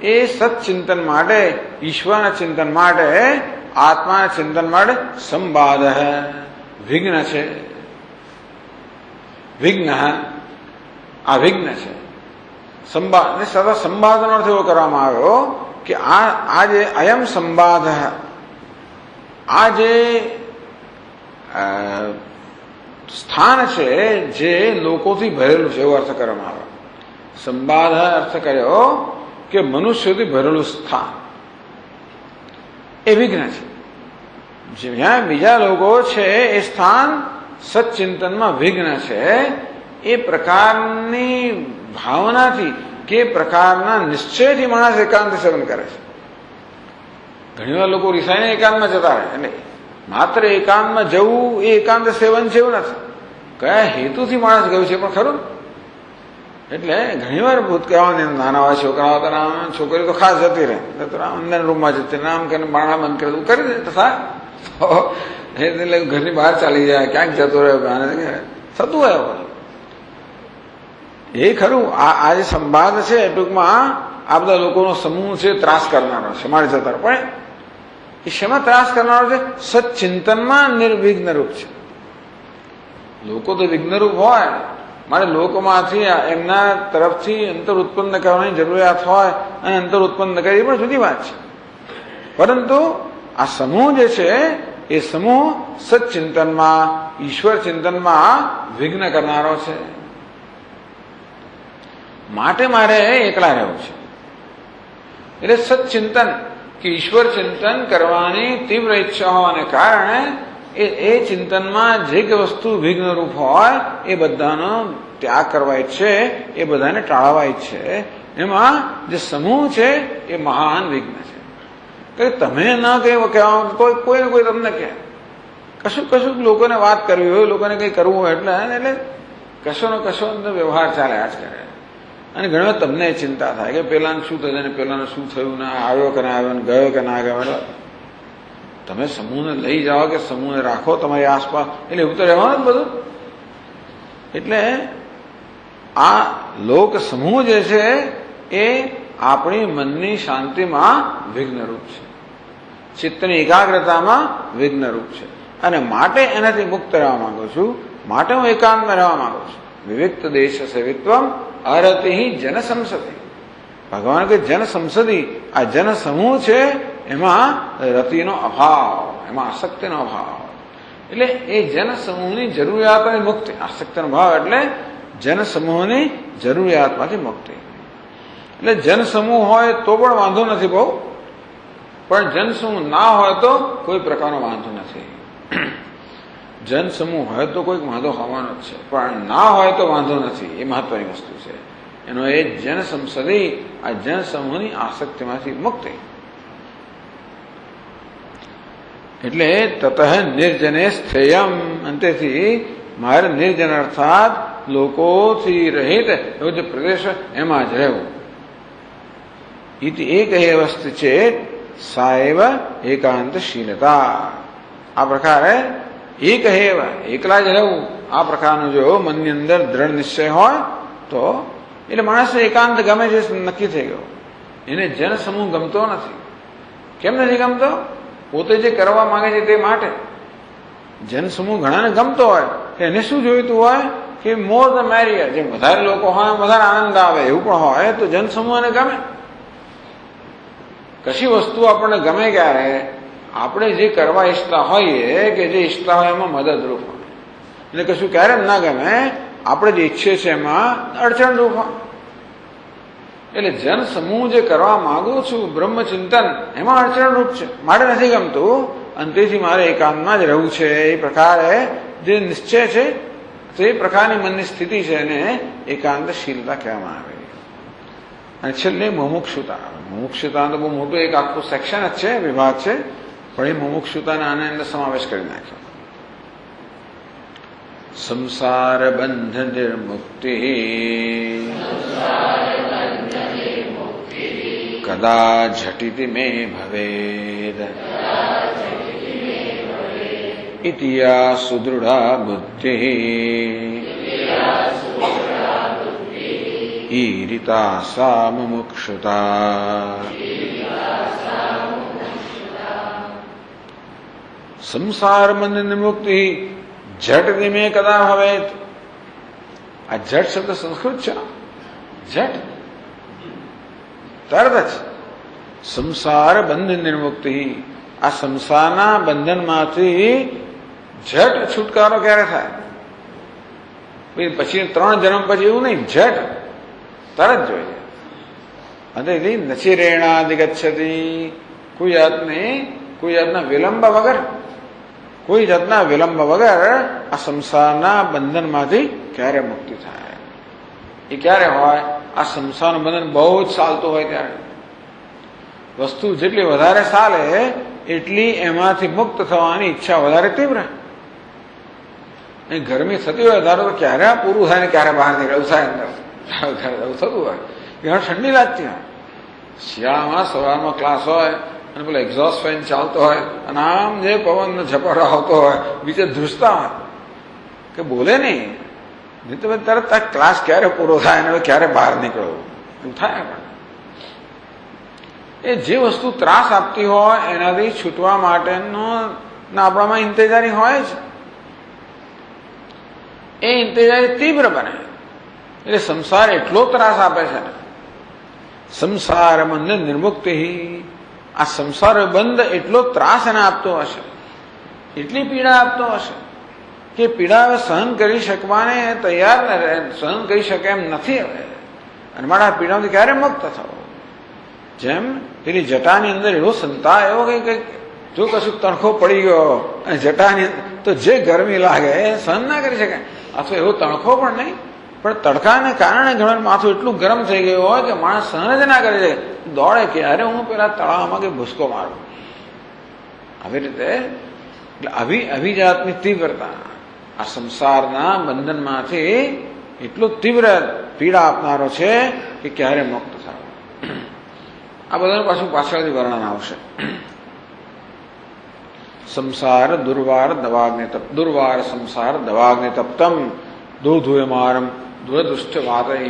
એ સચ્ચિંતન માટે, ઈશ્વરના ચિંતન માટે, આત્માના ચિંતન માટે સંબાધ વિઘ્ન છે. વિઘ્ન આ વિઘ્ન છે. સંબાધનો અર્થ એવો કરવામાં આવ્યો કે આ જે અયમ સંબાધ, આ જે સ્થાન છે જે લોકોથી ભરેલું છે એવો અર્થ કરવામાં આવ્યો. સંબાધ અર્થ કર્યો કે મનુષ્યોથી ભરેલું સ્થાન એ વિઘ્ન છે. જ્યાં બીજા લોકો છે એ સ્થાન સચ્ચિંતનમાં વિઘ્ન છે. એ પ્રકારની ભાવનાથી કે પ્રકારના નિશ્ચયથી માણસ એકાંત સેવન કરે છે. ઘણી વાર લોકો રિસાઈને એકાંતમાં જતા રહે. એટલે માત્ર એકાંતમાં જવું એ એકાંત સેવન છે એવું નથી. કયા હેતુથી માણસ ગયું છે પણ ખરું. એટલે ઘણી વાર ભૂતકાળની નાના હોય છોકરાઓ તો છોકરી તો ખાસ જતી રહે, અંદર રૂમમાં જતી રહે, આમ કરીને બારણા બંધ કરે કરી દે તથા એટલે ઘરની બહાર ચાલી જાય, ક્યાંક જતો રહે, થતું હોય એ ખરું. આ જે સંવાદ છે ટૂંકમાં આ બધા લોકોનો સમૂહ છે ત્રાસ કરનારો છે, મારે જતા પણ એ શેમાં ત્રાસ કરનારો છે? સચ્ચિંતનમાં નિર્વિઘ્ન રૂપ છે. લોકો તો વિઘ્નરૂપ હોય, મારે લોકોમાંથી એમના તરફથી અંતર ઉત્પન્ન કરવાની જરૂરિયાત હોય અને અંતર ઉત્પન્ન કરે એ પણ જુદી વાત છે. પરંતુ આ સમૂહ જે છે એ સમૂહ સચ્ચિંતનમાં, ઈશ્વર ચિંતનમાં વિઘ્ન કરનારો છે. માટે મારે એકલા રહેવું છે. એટલે સચ્ચિંતન કે ઈશ્વર ચિંતન કરવાની તીવ્ર ઈચ્છા હોવાને કારણે એ ચિંતનમાં જે કે વસ્તુ વિઘ્નરૂપ હોય એ બધાનો ત્યાગ કરવા ઈચ્છે, એ બધાને ટાળવા ઈચ્છે. એમાં જે સમૂહ છે એ મહાન વિઘ્ન છે. કે તમે ન કહેવા કોઈને કોઈ તમને કહે, કશું લોકોને વાત કરવી હોય, લોકોને કંઈ કરવું હોય એટલે કશો ને કશો અંદર વ્યવહાર ચાલ્યા જ કરે. અને ઘણી વાર તમને ચિંતા થાય કે પેલાને શું થશે ને પેલાને શું થયું ને આવ્યો કે ના આવ્યો ને ગયો કે ના ગયો. તમે સમૂહને લઈ જાઓ કે સમૂહને રાખો તમારી આસપાસ, એટલે એવું તો રહેવાનું જ બધું. એટલે આ લોક સમૂહ જે છે એ આપણી મનની શાંતિમાં વિઘ્નરૂપ છે, ચિત્તની એકાગ્રતામાં વિઘ્નરૂપ છે. અને માટે એનાથી મુક્ત રહેવા માંગુ છું, માટે હું એકાંતમાં રહેવા માંગુ છું. વિવિક્ત દેશ સેવિત્વમ અરતિ જન સંસદી. ભગવાન કે જન સંસદી, આ જન સમૂહ છે એમાં રતિનો અભાવ, એમાં આસક્તિનો અભાવ. એટલે એ જન સમૂહની જરૂરિયાતોની મુક્તિ. આસક્તિનો ભાવ એટલે જન સમૂહની જરૂરિયાતમાંથી મુક્તિ. એટલે જન સમૂહ હોય તો પણ વાંધો નથી બહુ, પણ જન સમૂહ ના હોય તો કોઈ પ્રકારનો વાંધો નથી. જન સમૂહ હોય તો કોઈક વાંધો હોવાનો જ છે, પણ ના હોય તો વાંધો નથી. એ મહત્વની વસ્તુ છે. એનો એ જન સંસદી, આ જન સમૂહની આસક્તિમાંથી મુક્તિ. એટલે તતઃ નિર્જને સ્થેયમ, અંતેથી મારે નિર્જન અર્થાત લોકોથી રહિત એવો જે પ્રદેશ એમાં જ રહેવું. ઇતિ એક વસ્તુ છે સાએવ એકાંતશીલતા. આ પ્રકારે એક એકલા જ રહેવું, આ પ્રકારનું જો મનની અંદર દ્રઢ નિશ્ચય હોય તો એટલે માણસને એકાંત ગમે છે, નક્કી થઈ ગયો. એને જન સમૂહ ગમતો નથી. કેમ નથી ગમતો? પોતે જે કરવા માંગે છે તે માટે. જન સમૂહ ઘણાને ગમતો હોય, એને શું જોઈતું હોય કે મોર ધ મેરિયર, જેમ વધારે લોકો હોય વધારે આનંદ આવે, એવું પણ હોય તો જન સમૂહને ગમે. કશી વસ્તુ આપણને ગમે ક્યારે? આપણે જે કરવા ઈચ્છતા હોઈએ કે જે ઈચ્છતા હોય એમાં મદદરૂપ હોય. એટલે કશું ક્યારે ના ગમે, આપણે જે ઈચ્છીએ છીએ એમાં અડચણરૂપ હોય. એટલે જન સમૂહ જે કરવા માંગુ છું બ્રહ્મચિંતન, એમાં અડચણરૂપ છે, માટે નથી ગમતું. અંતેથી મારે એકાંતમાં જ રહેવું છે. એ પ્રકારે જે નિશ્ચય છે તે પ્રકારની મનની સ્થિતિ છે એને એકાંતશીલતા કહેવામાં આવે. અને છેલ્લે મુમુક્ષુતા. મુમુક્ષુતા તો બહુ મોટું એક આખું સેક્શન જ છે, વિભાગ છે, પણ એ મુમુક્ષુતાના આને અંદર સમાવેશ કરી નાખ્યો. સંસાર બંધ નિર્મુક્તિ કદા ઝટિતિ મે ભવેદ इतिया सुदृढ़ा बुद्धि ईरिता सा मुमुक्षुता संसार बंधन निमुक्ति झट दिमे कदा भवेत। आ झट शब्द संस्कृत છે झट તરત જ સંસાર બંધન નિર્મુક્તિ આ સંસારના બંધનમાંથી झट છુટકારો ક્યારે થાય? પછી 3 જન્મ પછી એવું નહીં, झट તરત જોઈએ. અને નચી રેણાદિગચ્છતિ કોઈ જાતના વિલંબ વગર આ સંસારના બંધનમાંથી ક્યારે મુક્તિ થાય? એ ક્યારે હોય? આ સંસારનું બંધન બહુ જ ચાલતું હોય ત્યારે. વસ્તુ જેટલી વધારે ચાલે એટલી એમાંથી મુક્ત થવાની ઈચ્છા વધારે તીવ્ર. ગરમી થતી હોય ધારો તો ક્યારે આ પૂરું થાય ને ક્યારે બહાર નીકળવું થાય અંદર થતું હોય. ઘણા ઠંડી લાગતી હોય. શિયાળામાં સવારમાં ક્લાસ હોય અને પેલો એક્ઝોસ્ટ ફેન ચાલતો હોય અને આમ જે પવન ઝપાટો આવતો હોય બીજે ધ્રુજતા હોય કે બોલે નહીં તો તરત આ ક્લાસ ક્યારે પૂરો થાય અને ક્યારે બહાર નીકળવું એવું થાય. એ જે વસ્તુ ત્રાસ આપતી હોય એનાથી છૂટવા માટેનો આપણામાં ઇંતજારી હોય જ. એ ઇંતજારી તીવ્ર બને એટલે સંસાર એટલો ત્રાસ આપે છે ને. સંસાર બંધ નિર્મુક્તિ આ સંસાર બંધ એટલો ત્રાસ એને આપતો હશે, એટલી પીડા આપતો હશે કે પીડા હવે સહન કરી શકવાને તૈયાર સહન કરી શકે એમ નથી હવે. અને મારા પીડામાંથી ક્યારે મુક્ત થવો? જેમ પેલી જટાની અંદર એવો સંતા એવો કે જો કશું તણખો પડી ગયો અને જટાની તો જે ગરમી લાગે એ સહન ના કરી શકે. અથવા એવો તણખો પણ નહીં પણ તડકાને કારણે ઘણા માથું એટલું ગરમ થઈ ગયું હોય કે માણસ સહન જ ના કરી શકે. દોડે કે અરે હું પેલા તળાવમાં કે ભૂસકો મારું. આવી રીતે આવી જાતની તીવ્રતા આ સંસારના બંધનમાંથી એટલું તીવ્ર પીડા આપનારો છે કે ક્યારે મુક્ત થાવ. આ બધાનું પાછું પાછળથી વર્ણન આવશે. સંસાર દુર્વાર સંસાર દવાગ્નિ તપ્તમ દોધુયમારમ દુરદુષ્ટ વાતૈ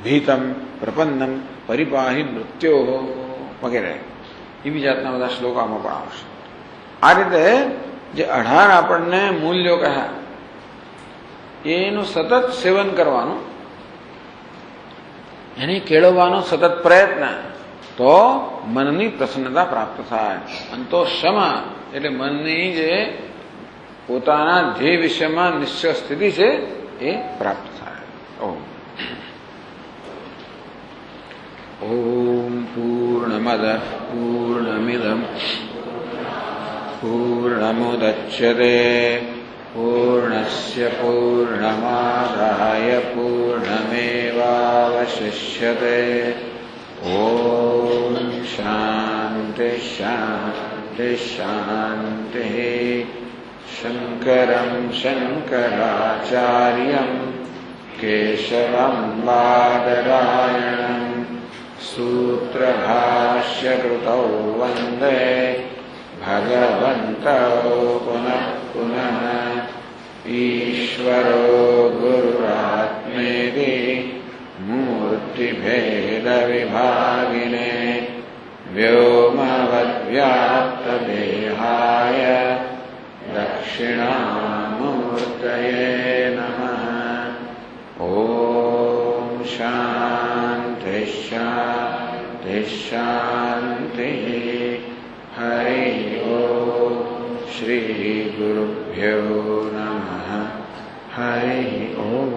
ભીતમ પ્રપન્નમ પરિપાહી મૃત્યો વગેરે એવી જાતના બધા શ્લોક આમાં પણ આવશે. આ રીતે જે 18 આપણને મૂલ્યો કહ્યા એનું સતત સેવન કરવાનું, એને કેળવવાનો સતત પ્રયત્ન, તો મનની પ્રસન્નતા પ્રાપ્ત થાય. અને તો ક્ષમા એટલે મનની જે પોતાના ધ્યેય વિષયમાં નિશ્ચય સ્થિતિ છે એ પ્રાપ્ત થાય. ઓમ પૂર્ણમદ પૂર્ણમિદમ પૂર્ણમુદચ્યતે પૂર્ણસ્ય પૂર્ણમાદાય પૂર્ણમેવાવશિષ્યતે. ઓમ શાંતિ શાંતિ શાંતિ. શંકરં શંકરાચાર્યં કેશવં બાદરાયણં સૂત્રભાષ્યકૃતૌ વંદે ભગવन्तौ પુનઃ પુનઃ. ઈશ્વરો ગુરુરાત્મેતિ મૂર્તિભેદવિભાગિને વ્યોમવદ્વ્યાપ્તદેહાય દક્ષિણામૂર્તયે નમઃ. ઓમ શાંતિ શાંતિ શાંતિ. હરિ ઓમ. શ્રી ગુરુભ્યો નમઃ. હરિ ઓમ.